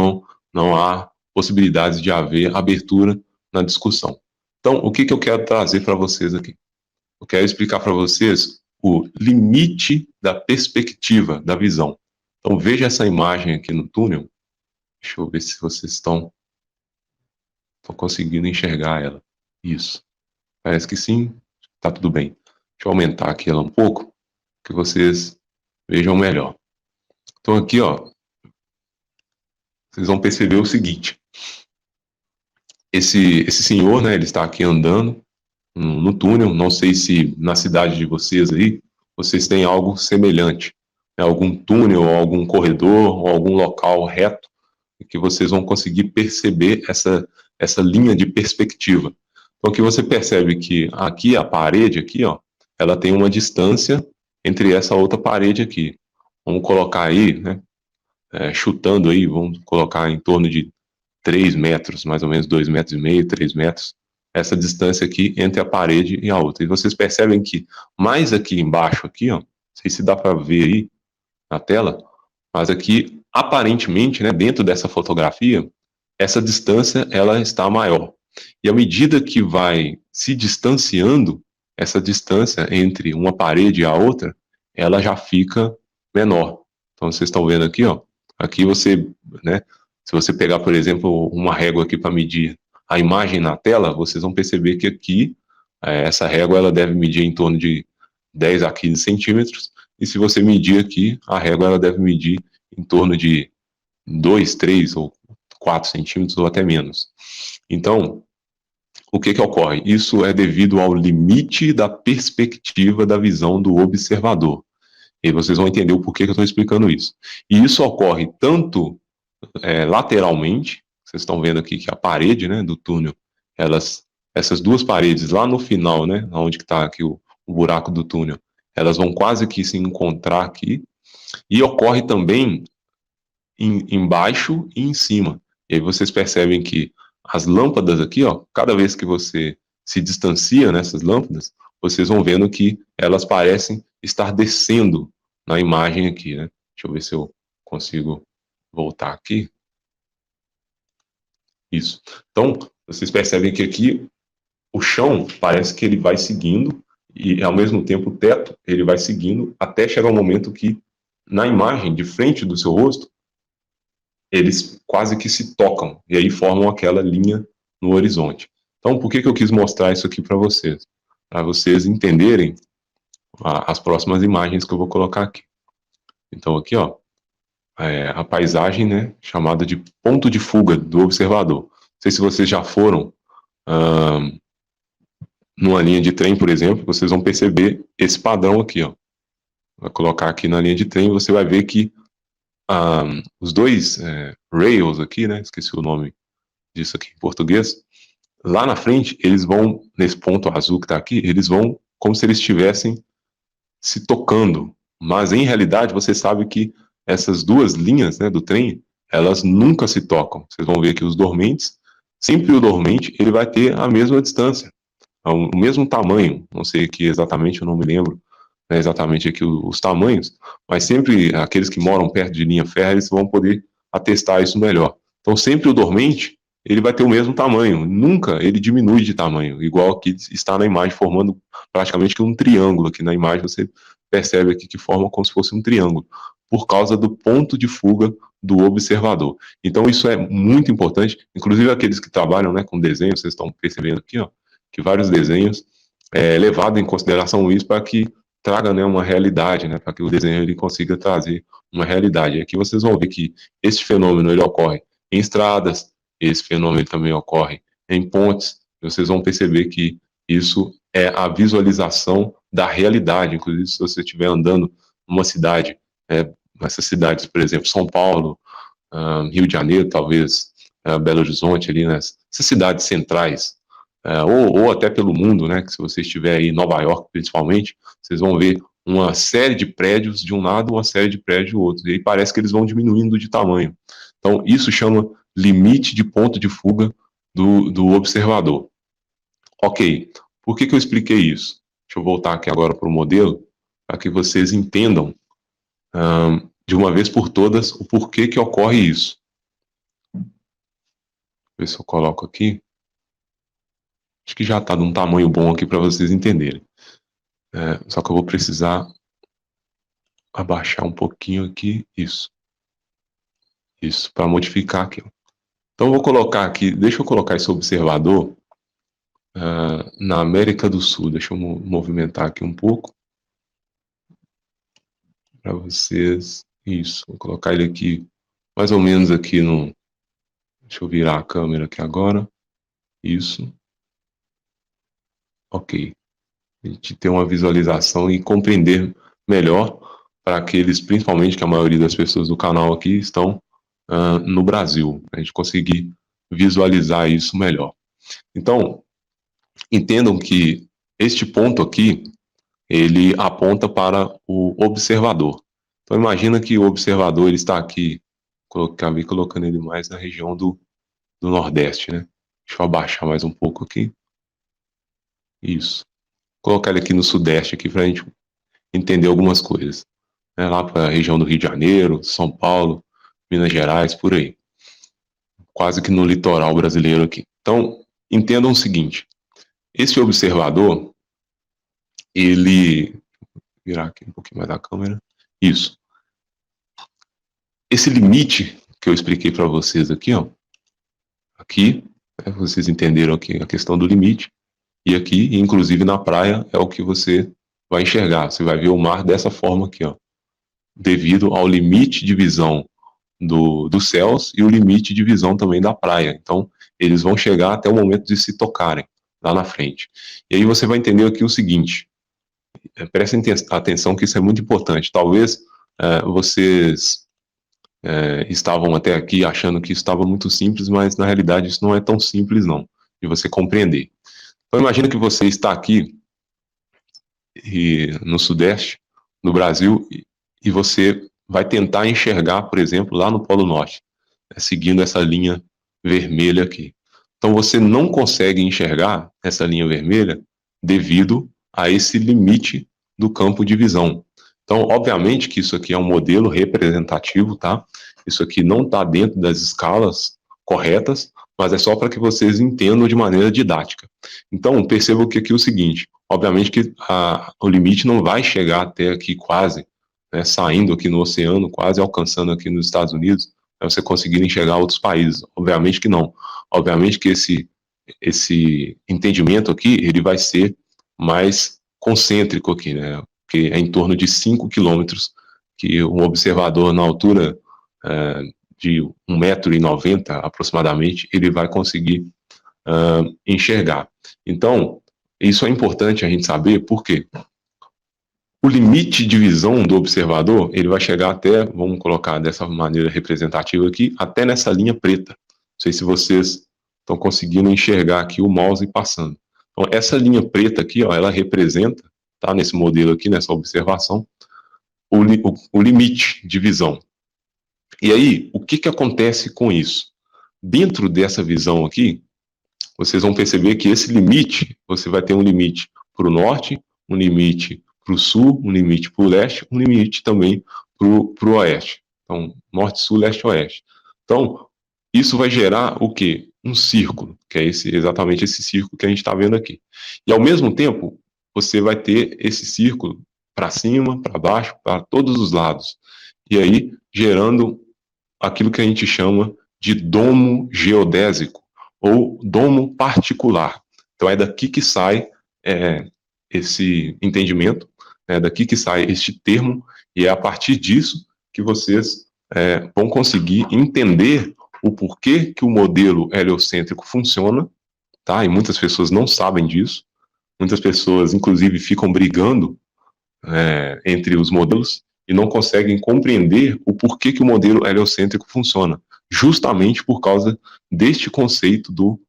não há possibilidades de haver abertura na discussão. Então, o que eu quero trazer para vocês aqui? Eu quero explicar para vocês o limite da perspectiva, da visão. Então, veja essa imagem aqui no túnel. Deixa eu ver se vocês estão conseguindo enxergar ela. Isso. Parece que sim. Tá tudo bem. Deixa eu aumentar aqui ela um pouco, que vocês vejam melhor. Então, aqui, ó, vocês vão perceber o seguinte. Esse senhor, né, ele está aqui andando no túnel. Não sei se na cidade de vocês aí, vocês têm algo semelhante, né, algum túnel, ou algum corredor, ou algum local reto, que vocês vão conseguir perceber essa linha de perspectiva. Então, aqui você percebe que aqui a parede, aqui, ó, ela tem uma distância entre essa outra parede aqui. Vamos colocar aí, né, chutando aí, vamos colocar em torno de 3 metros, mais ou menos 2,5 metros, 3 metros, essa distância aqui entre a parede e a outra. E vocês percebem que mais aqui embaixo, aqui, ó, não sei se dá para ver aí na tela, mas aqui, aparentemente, né, dentro dessa fotografia, essa distância ela está maior. E à medida que vai se distanciando, essa distância entre uma parede e a outra, ela já fica menor. Então vocês estão vendo aqui, ó, aqui você, né, se você pegar, por exemplo, uma régua aqui para medir a imagem na tela, vocês vão perceber que aqui, essa régua ela deve medir em torno de 10 a 15 centímetros, e se você medir aqui, a régua ela deve medir em torno de 2, 3 ou 4 centímetros ou até menos. Então, o que ocorre? Isso é devido ao limite da perspectiva da visão do observador. E vocês vão entender o porquê que eu estou explicando isso. E isso ocorre tanto lateralmente, vocês estão vendo aqui que a parede, né, do túnel, essas duas paredes lá no final, né, onde está aqui o buraco do túnel, elas vão quase que se encontrar aqui, e ocorre também embaixo e em cima. E aí vocês percebem que as lâmpadas aqui, ó, cada vez que você se distancia nessas lâmpadas, vocês vão vendo que elas parecem estar descendo na imagem aqui, né? Deixa eu ver se eu consigo voltar aqui. Isso. Então, vocês percebem que aqui o chão parece que ele vai seguindo e, ao mesmo tempo, o teto ele vai seguindo até chegar um momento que, na imagem de frente do seu rosto, eles quase que se tocam e aí formam aquela linha no horizonte. Então, por que eu quis mostrar isso aqui para vocês? Para vocês entenderem as próximas imagens que eu vou colocar aqui. Então, aqui, ó, a paisagem, né, chamada de ponto de fuga do observador. Não sei se vocês já foram numa linha de trem, por exemplo, vocês vão perceber esse padrão aqui, ó. Vai colocar aqui na linha de trem, você vai ver que os dois rails aqui, né, esqueci o nome disso aqui em português, lá na frente, eles vão, nesse ponto azul que está aqui, eles vão como se eles estivessem se tocando, mas em realidade você sabe que essas duas linhas, né, do trem, elas nunca se tocam. Vocês vão ver que os dormentes, sempre o dormente, ele vai ter a mesma distância, o mesmo tamanho, não sei aqui exatamente, eu não me lembro, né, exatamente aqui os tamanhos, mas sempre aqueles que moram perto de linha férrea, eles vão poder atestar isso melhor. Então sempre o dormente, ele vai ter o mesmo tamanho, nunca ele diminui de tamanho, igual aqui está na imagem, formando praticamente um triângulo. Aqui na imagem você percebe aqui que forma como se fosse um triângulo, por causa do ponto de fuga do observador. Então isso é muito importante, inclusive aqueles que trabalham, né, com desenho, vocês estão percebendo aqui, ó, que vários desenhos levado em consideração isso para que traga, né, uma realidade, né, para que o desenho ele consiga trazer uma realidade. E aqui vocês vão ver que esse fenômeno ele ocorre em estradas, esse fenômeno também ocorre em pontes, e vocês vão perceber que isso é a visualização da realidade. Inclusive, se você estiver andando numa cidade, essas cidades, por exemplo, São Paulo, Rio de Janeiro, talvez Belo Horizonte, ali nessas cidades centrais, ou até pelo mundo, né, que se você estiver aí em Nova York, principalmente, vocês vão ver uma série de prédios de um lado, uma série de prédios do outro, e aí parece que eles vão diminuindo de tamanho. Então, isso chama limite de ponto de fuga do observador. Ok, por que eu expliquei isso? Deixa eu voltar aqui agora para o modelo, para que vocês entendam de uma vez por todas o porquê que ocorre isso. Vou ver se eu coloco aqui. Acho que já está de um tamanho bom aqui para vocês entenderem. Só que eu vou precisar abaixar um pouquinho aqui, isso, para modificar aqui. Então eu vou colocar aqui, deixa eu colocar esse observador na América do Sul. Deixa eu movimentar aqui um pouco para vocês. Isso, vou colocar ele aqui, mais ou menos aqui no... Deixa eu virar a câmera aqui agora. Isso. Ok. A gente ter uma visualização e compreender melhor para aqueles, principalmente que a maioria das pessoas do canal aqui estão no Brasil, a gente conseguir visualizar isso melhor. Então, entendam que este ponto aqui, ele aponta para o observador. Então, imagina que o observador ele está aqui, acabei colocando ele mais na região do Nordeste, né? Deixa eu abaixar mais um pouco aqui. Isso. Colocar ele aqui no Sudeste aqui para a gente entender algumas coisas. Lá para a região do Rio de Janeiro, São Paulo, Minas Gerais, por aí. Quase que no litoral brasileiro aqui. Então, entendam o seguinte. Esse observador, ele... Vou virar aqui um pouquinho mais a câmera. Isso. Esse limite que eu expliquei para vocês aqui, ó. Aqui, vocês entenderam aqui a questão do limite. E aqui, inclusive na praia, é o que você vai enxergar. Você vai ver o mar dessa forma aqui, ó. Devido ao limite de visão dos céus e o limite de visão também da praia. Então, eles vão chegar até o momento de se tocarem lá na frente. E aí você vai entender aqui o seguinte, prestem atenção que isso é muito importante. Talvez vocês estavam até aqui achando que isso estava muito simples, mas na realidade isso não é tão simples não, de você compreender. Então, imagina que você está aqui no Sudeste, no Brasil, e você vai tentar enxergar, por exemplo, lá no Polo Norte, seguindo essa linha vermelha aqui. Então você não consegue enxergar essa linha vermelha devido a esse limite do campo de visão. Então, obviamente que isso aqui é um modelo representativo, tá? Isso aqui não está dentro das escalas corretas, mas é só para que vocês entendam de maneira didática. Então, percebam que aqui é o seguinte, obviamente que o limite não vai chegar até aqui quase, né, saindo aqui no oceano, quase alcançando aqui nos Estados Unidos, para você conseguir enxergar outros países. Obviamente que não. Obviamente que esse entendimento aqui, ele vai ser mais concêntrico aqui, né? Porque é em torno de 5 quilômetros que um observador na altura de 1,90 m aproximadamente, ele vai conseguir enxergar. Então, isso é importante a gente saber, por quê? O limite de visão do observador, ele vai chegar até, vamos colocar dessa maneira representativa aqui, até nessa linha preta. Não sei se vocês estão conseguindo enxergar aqui o mouse passando. Então, essa linha preta aqui, ó, ela representa, tá, nesse modelo aqui, nessa observação, o limite de visão. E aí, o que acontece com isso? Dentro dessa visão aqui, vocês vão perceber que esse limite, você vai ter um limite para o norte, um limite para o sul, um limite para o leste, um limite também para o oeste. Então, norte, sul, leste, oeste. Então, isso vai gerar o quê? Um círculo, que é exatamente esse círculo que a gente está vendo aqui. E, ao mesmo tempo, você vai ter esse círculo para cima, para baixo, para todos os lados. E aí, gerando aquilo que a gente chama de domo geodésico, ou domo particular. Então, é daqui que sai esse entendimento, é daqui que sai este termo, e é a partir disso que vocês vão conseguir entender o porquê que o modelo heliocêntrico funciona, tá? E muitas pessoas não sabem disso, muitas pessoas, inclusive, ficam brigando entre os modelos e não conseguem compreender o porquê que o modelo heliocêntrico funciona, justamente por causa deste conceito do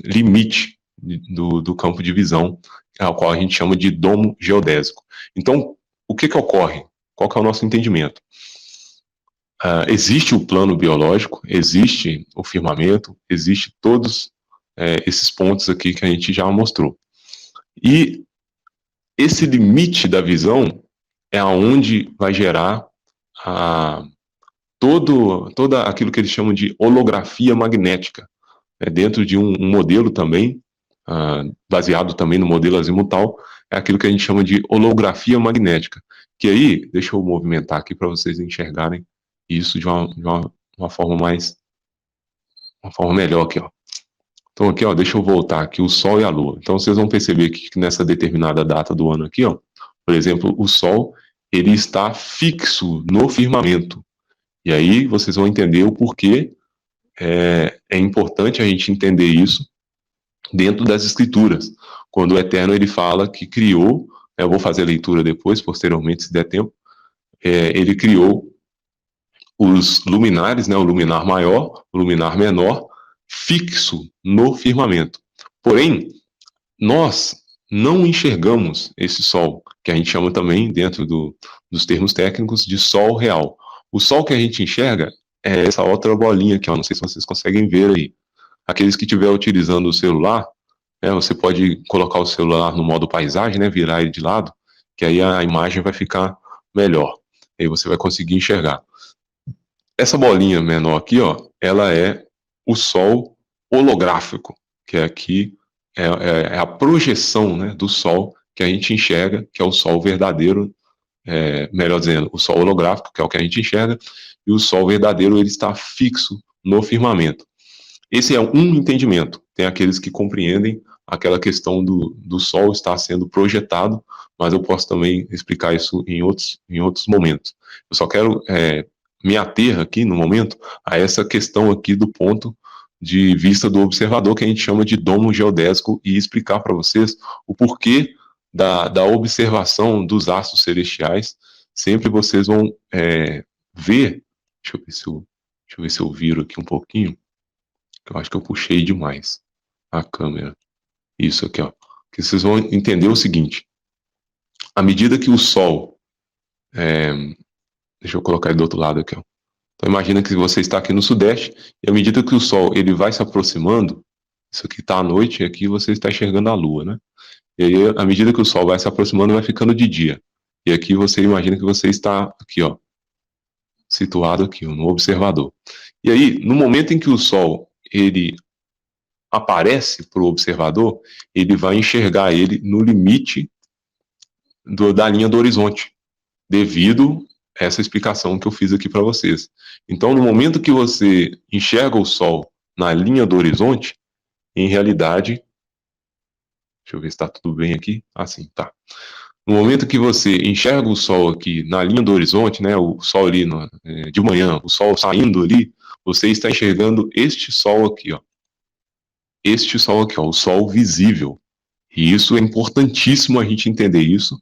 limite do campo de visão, ao qual a gente chama de domo geodésico. Então, o que ocorre? Qual que é o nosso entendimento? Existe o plano biológico, existe o firmamento, existe todos esses pontos aqui que a gente já mostrou. E esse limite da visão é aonde vai gerar toda aquilo que eles chamam de holografia magnética, dentro de um modelo também baseado também no modelo azimutal, é aquilo que a gente chama de holografia magnética. Que aí, deixa eu movimentar aqui para vocês enxergarem isso de uma forma melhor aqui, ó. Então aqui, ó, deixa eu voltar aqui o Sol e a Lua. Então vocês vão perceber que nessa determinada data do ano aqui, ó, por exemplo, o Sol, ele está fixo no firmamento. E aí vocês vão entender o porquê é importante a gente entender isso dentro das Escrituras. Quando o Eterno ele fala que criou, eu vou fazer a leitura depois, posteriormente, se der tempo, ele criou os luminares, né, o luminar maior, o luminar menor, fixo no firmamento. Porém, nós não enxergamos esse Sol, que a gente chama também, dentro dos termos técnicos, de Sol real. O Sol que a gente enxerga é essa outra bolinha aqui, ó, não sei se vocês conseguem ver aí. Aqueles que estiver utilizando o celular, você pode colocar o celular no modo paisagem, né, virar ele de lado, que aí a imagem vai ficar melhor. Aí você vai conseguir enxergar. Essa bolinha menor aqui, ó, ela é o Sol holográfico, que é aqui é a projeção, né, do Sol que a gente enxerga, que é o Sol verdadeiro, melhor dizendo, o Sol holográfico, que é o que a gente enxerga, e o Sol verdadeiro ele está fixo no firmamento. Esse é um entendimento. Tem aqueles que compreendem aquela questão do Sol estar sendo projetado, mas eu posso também explicar isso em outros momentos. Eu só quero me ater aqui, no momento, a essa questão aqui do ponto de vista do observador, que a gente chama de domo geodésico, e explicar para vocês o porquê da observação dos astros celestiais. Sempre vocês vão ver, deixa eu ver se eu viro aqui um pouquinho, que eu acho que eu puxei demais a câmera. Isso aqui, ó. Que vocês vão entender o seguinte: à medida que o Sol, deixa eu colocar ele do outro lado aqui, ó. Então imagina que você está aqui no Sudeste, e à medida que o Sol ele vai se aproximando, isso aqui está à noite, e aqui você está enxergando a Lua, né? E aí, à medida que o Sol vai se aproximando, vai ficando de dia. E aqui você imagina que você está aqui, ó, situado aqui, no observador. E aí, no momento em que o Sol ele aparece para o observador, ele vai enxergar ele no limite da linha do horizonte, devido a essa explicação que eu fiz aqui para vocês. Então, no momento que você enxerga o Sol na linha do horizonte, em realidade, deixa eu ver se está tudo bem aqui. Sim, tá. No momento que você enxerga o Sol aqui na linha do horizonte, né, o Sol ali de manhã, o Sol saindo ali, você está enxergando este Sol aqui, ó. Este Sol aqui, ó, o Sol visível. E isso é importantíssimo a gente entender isso,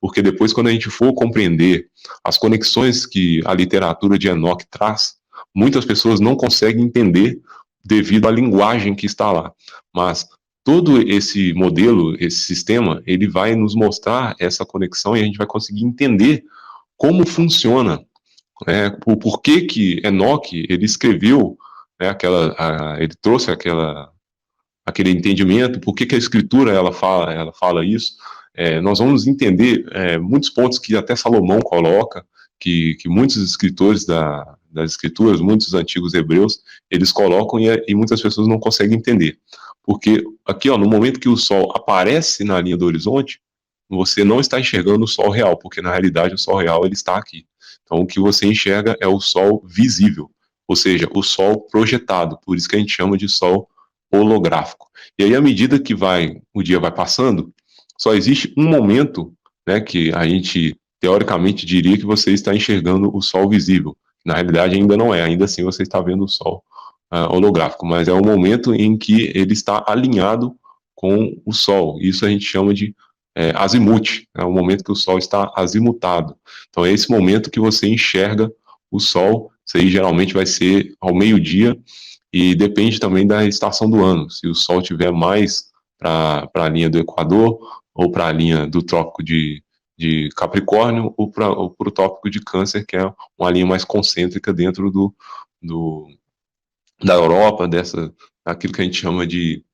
porque depois, quando a gente for compreender as conexões que a literatura de Enoque traz, muitas pessoas não conseguem entender devido à linguagem que está lá. Mas todo esse modelo, esse sistema, ele vai nos mostrar essa conexão e a gente vai conseguir entender como funciona, o porquê que Enoque ele escreveu, ele trouxe aquele entendimento, por que a escritura ela fala isso. Nós vamos entender muitos pontos que até Salomão coloca, que muitos escritores das escrituras, muitos antigos hebreus, eles colocam e muitas pessoas não conseguem entender. Porque aqui, ó, no momento que o Sol aparece na linha do horizonte, você não está enxergando o Sol real, porque na realidade o Sol real ele está aqui. Então o que você enxerga é o Sol visível, ou seja, o Sol projetado, por isso que a gente chama de Sol holográfico. E aí, à medida que o dia vai passando, só existe um momento, né, que a gente, teoricamente, diria que você está enxergando o Sol visível. Na realidade, ainda não é, ainda assim você está vendo o Sol holográfico, mas é o momento em que ele está alinhado com o Sol. Isso a gente chama de azimute, é o momento que o Sol está azimutado. Então é esse momento que você enxerga o Sol. Isso aí geralmente vai ser ao meio-dia, e depende também da estação do ano. Se o Sol estiver mais para a linha do Equador, ou para a linha do Trópico de Capricórnio, ou para o Trópico de Câncer, que é uma linha mais concêntrica dentro da Europa, daquilo que a gente chama de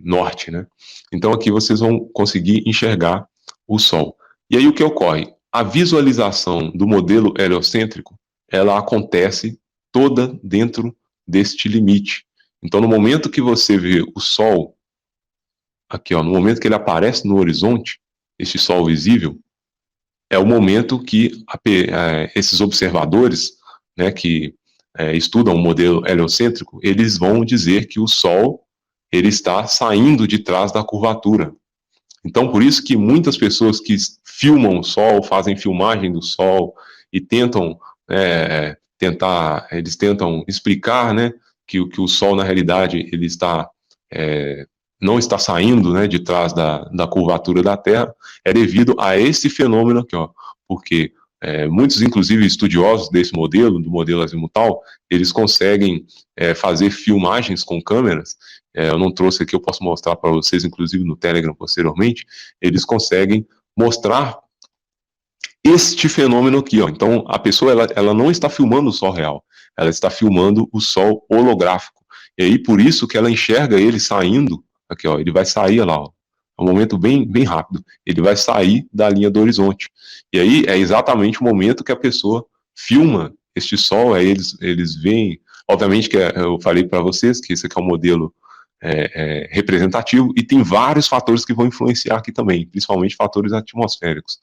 norte, né? Então aqui vocês vão conseguir enxergar o Sol. E aí o que ocorre? A visualização do modelo heliocêntrico, ela acontece toda dentro deste limite. Então, no momento que você vê o Sol aqui, ó, no momento que ele aparece no horizonte, este Sol visível, é o momento que esses observadores, né, que estudam o modelo heliocêntrico, eles vão dizer que o Sol ele está saindo de trás da curvatura. Então, por isso que muitas pessoas que filmam o Sol, fazem filmagem do Sol e eles tentam explicar, né, que o Sol, na realidade, ele está, não está saindo, né, de trás da curvatura da Terra, é devido a esse fenômeno aqui, ó, porque muitos, inclusive, estudiosos desse modelo, do modelo azimutal, eles conseguem fazer filmagens com câmeras. Eu não trouxe aqui, eu posso mostrar para vocês, inclusive no Telegram posteriormente. Eles conseguem mostrar este fenômeno aqui, ó. Então, a pessoa ela não está filmando o Sol real, ela está filmando o Sol holográfico. E aí, por isso que ela enxerga ele saindo, aqui, ó, ele vai sair lá, ó. É um momento bem, bem rápido. Ele vai sair da linha do horizonte. E aí é exatamente o momento que a pessoa filma este Sol, aí eles veem. Obviamente que eu falei para vocês que esse aqui é um modelo representativo, e tem vários fatores que vão influenciar aqui também, principalmente fatores atmosféricos.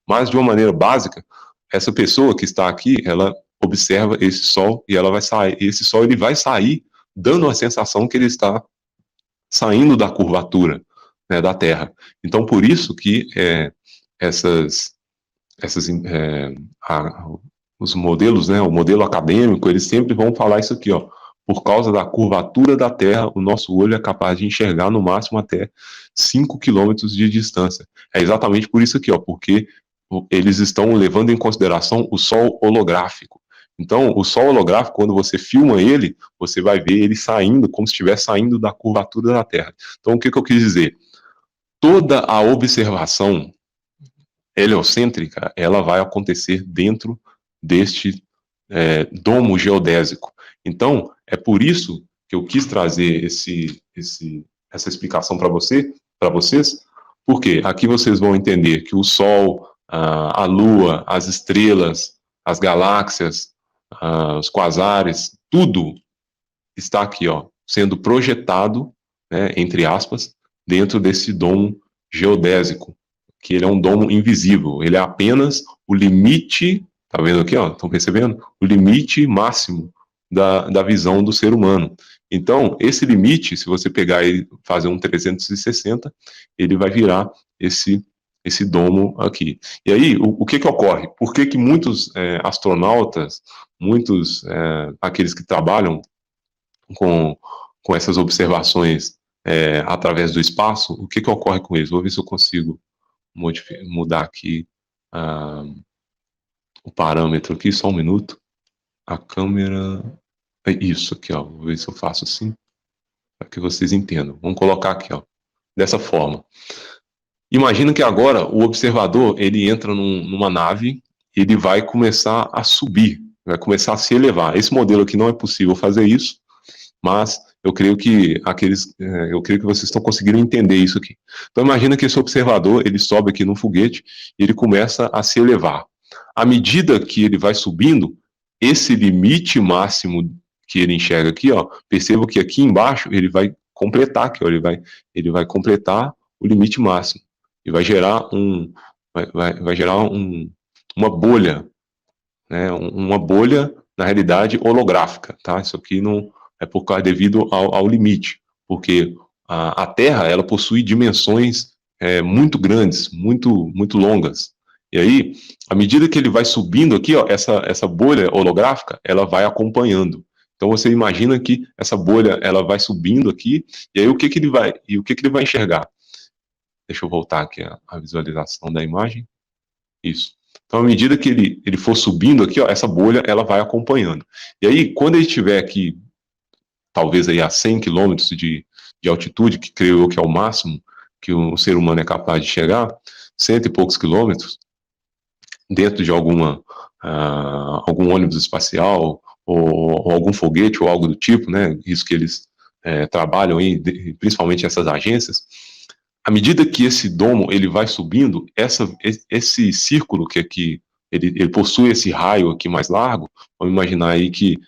Mas, de uma maneira básica, essa pessoa que está aqui, ela observa esse Sol e ela vai sair. Esse Sol ele vai sair dando a sensação que ele está saindo da curvatura, né, da Terra. Então, por isso que os modelos, né, o modelo acadêmico, eles sempre vão falar isso aqui, ó. Por causa da curvatura da Terra, o nosso olho é capaz de enxergar no máximo até 5 quilômetros de distância. É exatamente por isso aqui, ó, porque eles estão levando em consideração o Sol holográfico. Então, o Sol holográfico, quando você filma ele, você vai ver ele saindo, como se estivesse saindo da curvatura da Terra. Então, o que eu quis dizer? Toda a observação heliocêntrica, ela vai acontecer dentro deste domo geodésico. Então, é por isso que eu quis trazer essa explicação para vocês, porque aqui vocês vão entender que o Sol, a Lua, as estrelas, as galáxias, os quasares, tudo está aqui, ó, sendo projetado, né, entre aspas, dentro desse domo geodésico, que ele é um domo invisível, ele é apenas o limite, tá vendo aqui, ó, estão percebendo? O limite máximo da visão do ser humano. Então, esse limite, se você pegar e fazer um 360, ele vai virar esse domo aqui. E aí, o que ocorre? Por que muitos astronautas, muitos aqueles que trabalham com essas observações através do espaço, o que ocorre com eles? Vou ver se eu consigo mudar aqui o parâmetro aqui, só um minuto. A câmera... Isso aqui, ó. Vou ver se eu faço assim, para que vocês entendam. Vamos colocar aqui, ó, dessa forma. Imagina que agora o observador, ele entra numa nave, ele vai começar a subir, vai começar a se elevar. Esse modelo aqui não é possível fazer isso, mas eu creio que vocês estão conseguindo entender isso aqui. Então imagina que esse observador, ele sobe aqui no foguete e ele começa a se elevar. À medida que ele vai subindo, esse limite máximo que ele enxerga aqui, ó, perceba que aqui embaixo ele vai completar aqui, ó, ele vai completar o limite máximo e vai gerar uma bolha, né, uma bolha na realidade holográfica, tá? Isso aqui não é devido ao limite, porque a Terra ela possui dimensões muito grandes, muito longas. E aí, à medida que ele vai subindo aqui, ó, essa bolha holográfica, ela vai acompanhando. Então você imagina que essa bolha ela vai subindo aqui, e aí o que ele vai enxergar? Deixa eu voltar aqui a visualização da imagem. Isso. Então, à medida que ele for subindo aqui, ó, essa bolha ela vai acompanhando. E aí, quando ele estiver aqui, talvez aí a 100 quilômetros de altitude, que creio eu que é o máximo que um ser humano é capaz de chegar, 100 e poucos quilômetros, dentro de algum ônibus espacial, ou algum foguete, ou algo do tipo, né, isso que eles trabalham aí, principalmente essas agências, à medida que esse domo ele vai subindo, esse círculo que aqui, ele possui esse raio aqui mais largo, vamos imaginar aí que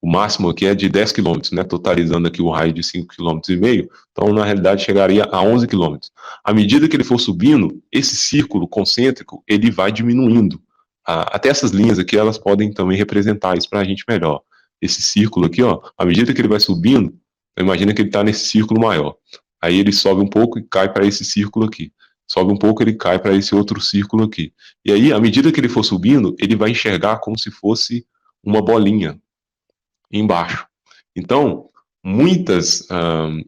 o máximo aqui é de 10 quilômetros, né, totalizando aqui o raio de 5,5 km, então na realidade chegaria a 11 quilômetros. À medida que ele for subindo, esse círculo concêntrico, ele vai diminuindo. Até essas linhas aqui, elas podem também representar isso para a gente melhor. Esse círculo aqui, ó, à medida que ele vai subindo, imagina que ele está nesse círculo maior. Aí ele sobe um pouco e cai para esse círculo aqui. Sobe um pouco, ele cai para esse outro círculo aqui. E aí, à medida que ele for subindo, ele vai enxergar como se fosse uma bolinha embaixo. Então, muitas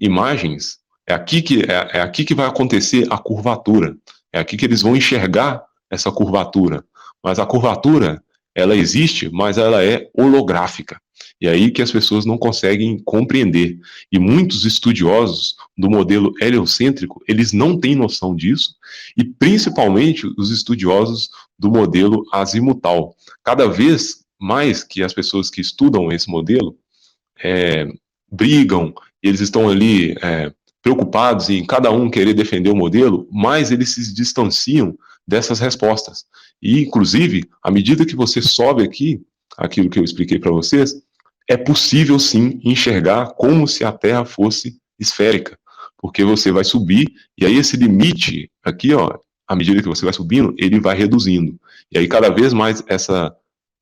imagens, é aqui que vai acontecer a curvatura. É aqui que eles vão enxergar essa curvatura. Mas a curvatura, ela existe, mas ela é holográfica. E aí que as pessoas não conseguem compreender. E muitos estudiosos do modelo heliocêntrico, eles não têm noção disso, e principalmente os estudiosos do modelo azimutal. Cada vez mais que as pessoas que estudam esse modelo brigam, eles estão ali preocupados em cada um querer defender o modelo, mais eles se distanciam dessas respostas. E, inclusive, à medida que você sobe aqui, aquilo que eu expliquei para vocês, é possível sim enxergar como se a Terra fosse esférica, porque você vai subir, e aí esse limite aqui, ó, à medida que você vai subindo, ele vai reduzindo. E aí cada vez mais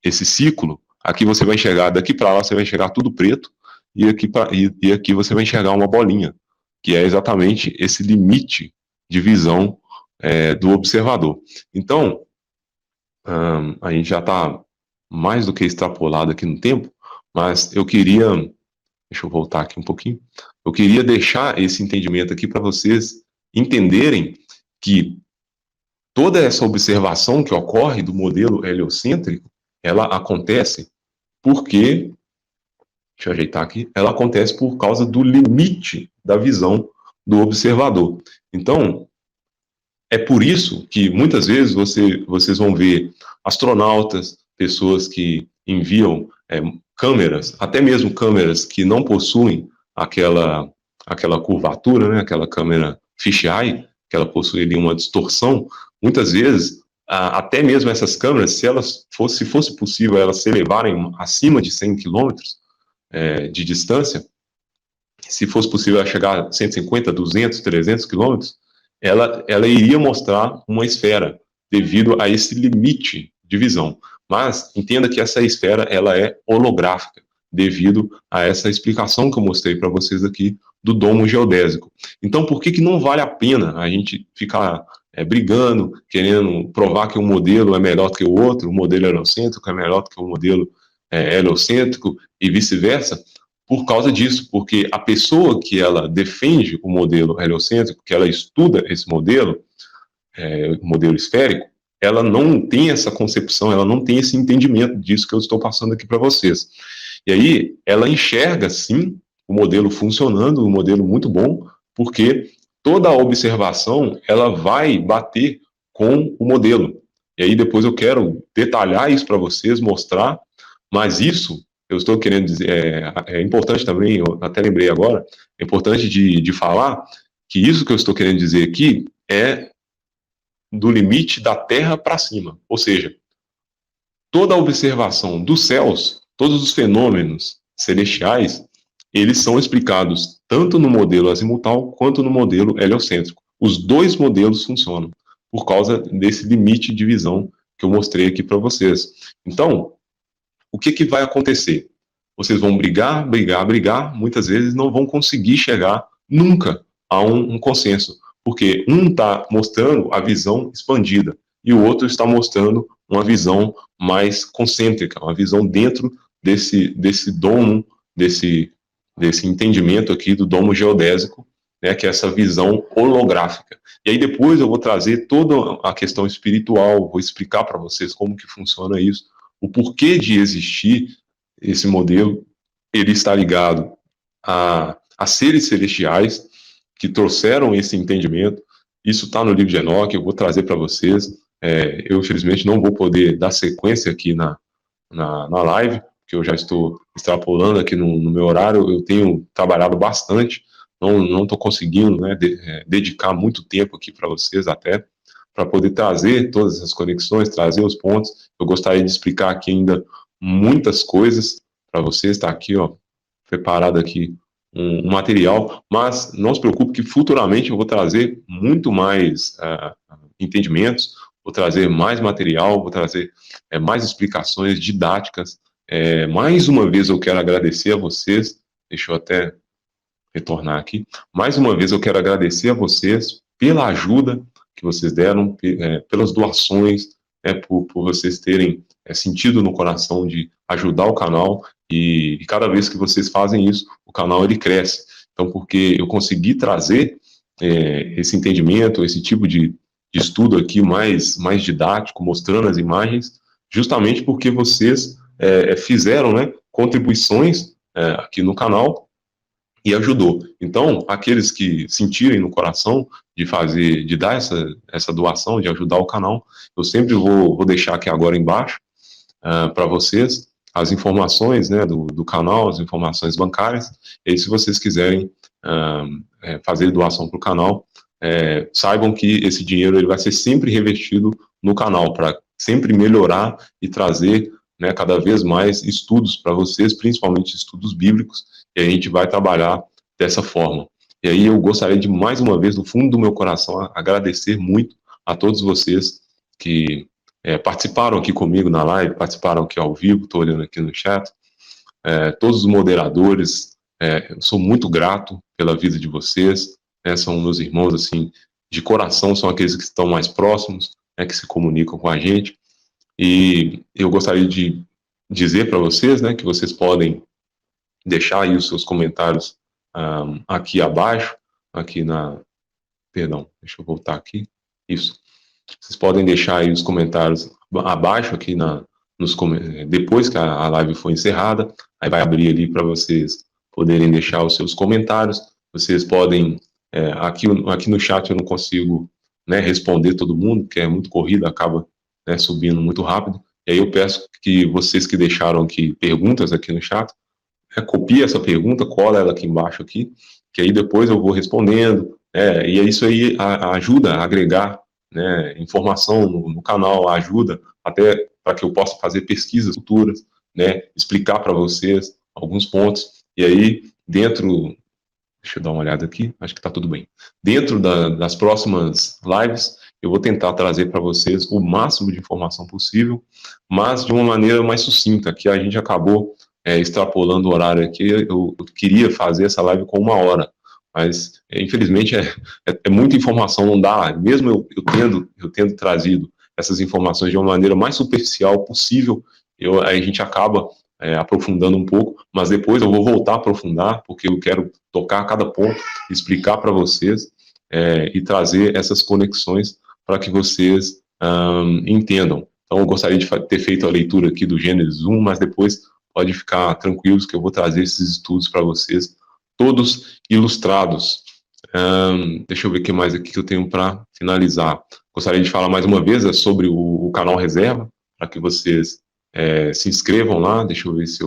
esse ciclo, aqui você vai enxergar, daqui para lá você vai enxergar tudo preto, e aqui você vai enxergar uma bolinha, que é exatamente esse limite de visão do observador. Então, a gente já está mais do que extrapolado aqui no tempo, mas eu queria, deixa eu voltar aqui um pouquinho, eu queria deixar esse entendimento aqui para vocês entenderem que toda essa observação que ocorre do modelo heliocêntrico, ela acontece porque, deixa eu ajeitar aqui, ela acontece por causa do limite da visão do observador. Então, é por isso que muitas vezes vocês vão ver astronautas, pessoas que enviam câmeras, até mesmo câmeras que não possuem aquela curvatura, né, aquela câmera fisheye, que ela possui ali uma distorção, muitas vezes, até mesmo essas câmeras, se fosse possível elas se elevarem acima de 100 quilômetros de distância, se fosse possível chegar a 150, 200, 300 quilômetros, ela iria mostrar uma esfera, devido a esse limite de visão. Mas entenda que essa esfera ela é holográfica, devido a essa explicação que eu mostrei para vocês aqui do domo geodésico. Então, por que não vale a pena a gente ficar brigando, querendo provar que um modelo é melhor que o outro, o modelo heliocêntrico é melhor que o modelo heliocêntrico e vice-versa? Por causa disso, porque a pessoa que ela defende o modelo heliocêntrico, que ela estuda esse modelo, o modelo esférico, ela não tem essa concepção, ela não tem esse entendimento disso que eu estou passando aqui para vocês. E aí, ela enxerga, sim, o modelo funcionando, um modelo muito bom, porque toda a observação, ela vai bater com o modelo. E aí, depois eu quero detalhar isso para vocês, mostrar, mas isso eu estou querendo dizer, é importante também, eu até lembrei agora, é importante de falar que isso que eu estou querendo dizer aqui é do limite da Terra para cima. Ou seja, toda a observação dos céus, todos os fenômenos celestiais, eles são explicados tanto no modelo azimutal quanto no modelo heliocêntrico. Os dois modelos funcionam por causa desse limite de visão que eu mostrei aqui para vocês. Então, o que vai acontecer? Vocês vão brigar, muitas vezes não vão conseguir chegar nunca a um consenso, porque um está mostrando a visão expandida e o outro está mostrando uma visão mais concêntrica, uma visão dentro desse domo, desse entendimento aqui do domo geodésico, né, que é essa visão holográfica. E aí depois eu vou trazer toda a questão espiritual, vou explicar para vocês como que funciona isso, o porquê de existir esse modelo. Ele está ligado a seres celestiais que trouxeram esse entendimento. Isso está no livro de Enoque, eu vou trazer para vocês. Eu, infelizmente, não vou poder dar sequência aqui na live, porque eu já estou extrapolando aqui no meu horário. Eu tenho trabalhado bastante, não estou conseguindo, né, dedicar muito tempo aqui para vocês até, para poder trazer todas essas conexões, trazer os pontos. Eu gostaria de explicar aqui ainda muitas coisas, para vocês, está aqui, ó, preparado aqui um material, mas não se preocupe que futuramente eu vou trazer muito mais entendimentos, vou trazer mais material, vou trazer mais explicações didáticas. Mais uma vez eu quero agradecer a vocês, deixa eu até retornar aqui, mais uma vez eu quero agradecer a vocês pela ajuda que vocês deram, pelas doações, por vocês terem sentido no coração de ajudar o canal, e cada vez que vocês fazem isso, o canal ele cresce. Então, porque eu consegui trazer esse entendimento, esse tipo de estudo aqui mais didático, mostrando as imagens, justamente porque vocês fizeram, né, contribuições aqui no canal e ajudou. Então, aqueles que sentirem no coração de dar essa doação, de ajudar o canal, eu sempre vou deixar aqui agora embaixo para vocês as informações, né, do canal, as informações bancárias, e se vocês quiserem fazer doação para o canal, saibam que esse dinheiro ele vai ser sempre revestido no canal, para sempre melhorar e trazer, né, cada vez mais estudos para vocês, principalmente estudos bíblicos, e a gente vai trabalhar dessa forma. E aí eu gostaria de, mais uma vez, do fundo do meu coração, agradecer muito a todos vocês que participaram aqui comigo na live, participaram aqui ao vivo, estou olhando aqui no chat, todos os moderadores, eu sou muito grato pela vida de vocês, são meus irmãos, assim, de coração, são aqueles que estão mais próximos, que se comunicam com a gente, e eu gostaria de dizer para vocês, né, que vocês podem deixar aí os seus comentários aqui abaixo, perdão, deixa eu voltar aqui, isso, vocês podem deixar aí os comentários abaixo aqui depois que a live for encerrada, aí vai abrir ali para vocês poderem deixar os seus comentários, vocês podem, aqui no chat eu não consigo, né, responder todo mundo, porque é muito corrido, acaba, né, subindo muito rápido, e aí eu peço que vocês que deixaram aqui perguntas aqui no chat, copie essa pergunta, cola ela aqui embaixo aqui, que aí depois eu vou respondendo, e isso aí ajuda a agregar, né, informação no canal, ajuda até para que eu possa fazer pesquisas futuras, né, explicar para vocês alguns pontos, e aí dentro, deixa eu dar uma olhada aqui, acho que está tudo bem, dentro das próximas lives, eu vou tentar trazer para vocês o máximo de informação possível, mas de uma maneira mais sucinta, que a gente acabou extrapolando o horário aqui, eu queria fazer essa live com 1 hora, mas infelizmente é muita informação, não dá, mesmo eu tendo trazido essas informações de uma maneira mais superficial possível, aí a gente acaba aprofundando um pouco, mas depois eu vou voltar a aprofundar, porque eu quero tocar cada ponto, explicar para vocês e trazer essas conexões para que vocês entendam. Então eu gostaria de ter feito a leitura aqui do Gênesis 1, mas depois pode ficar tranquilos que eu vou trazer esses estudos para vocês, todos ilustrados. Deixa eu ver o que mais aqui que eu tenho para finalizar. Gostaria de falar mais uma vez sobre o canal Reserva, para que vocês se inscrevam lá. Deixa eu ver se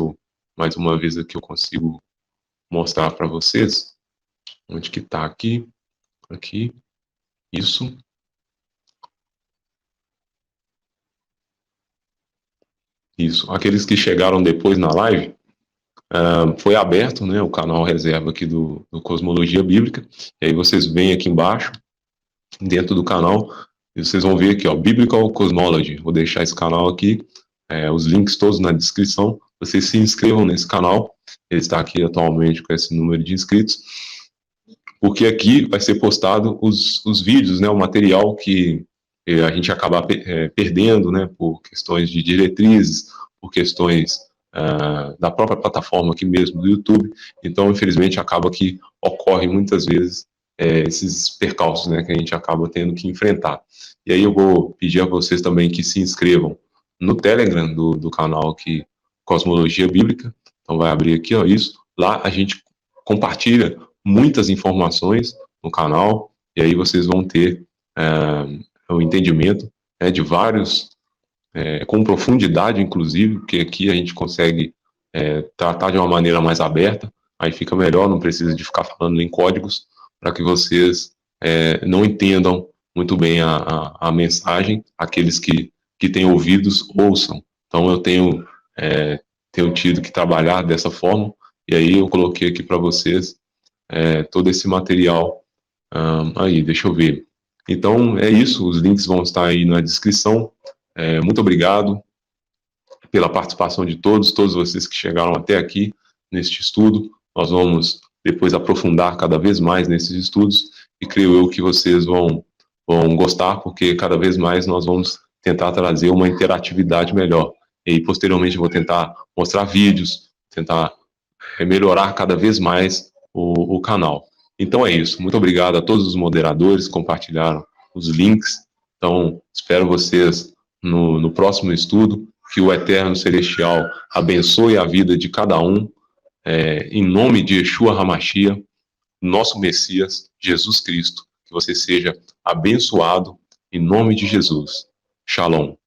mais uma vez aqui eu consigo mostrar para vocês. Onde que está aqui? Aqui. Isso. Isso. Aqueles que chegaram depois na live, foi aberto, né, o canal Reserva aqui do Cosmologia Bíblica, e aí vocês vêm aqui embaixo, dentro do canal, e vocês vão ver aqui, ó, Biblical Cosmology. Vou deixar esse canal aqui, os links todos na descrição, vocês se inscrevam nesse canal, ele está aqui atualmente com esse número de inscritos, porque aqui vai ser postado os vídeos, né, o material que a gente acaba perdendo, né, por questões de diretrizes, por questões da própria plataforma aqui mesmo, do YouTube. Então, infelizmente, acaba que ocorre muitas vezes esses percalços, né, que a gente acaba tendo que enfrentar. E aí eu vou pedir a vocês também que se inscrevam no Telegram do canal aqui, Cosmologia Bíblica. Então, vai abrir aqui, ó, isso. Lá a gente compartilha muitas informações no canal, e aí vocês vão ter o entendimento de vários, com profundidade, inclusive, porque aqui a gente consegue tratar de uma maneira mais aberta, aí fica melhor, não precisa de ficar falando em códigos, para que vocês não entendam muito bem a mensagem, aqueles que têm ouvidos, ouçam. Então eu tenho tenho tido que trabalhar dessa forma, e aí eu coloquei aqui para vocês todo esse material aí, deixa eu ver. Então é isso, os links vão estar aí na descrição. Muito obrigado pela participação de todos vocês que chegaram até aqui neste estudo. Nós vamos depois aprofundar cada vez mais nesses estudos e creio eu que vocês vão gostar, porque cada vez mais nós vamos tentar trazer uma interatividade melhor. E posteriormente eu vou tentar mostrar vídeos, tentar melhorar cada vez mais o canal. Então é isso. Muito obrigado a todos os moderadores que compartilharam os links. Então, espero vocês no próximo estudo. Que o Eterno Celestial abençoe a vida de cada um. Em nome de Yeshua HaMashiach, nosso Messias, Jesus Cristo. Que você seja abençoado em nome de Jesus. Shalom.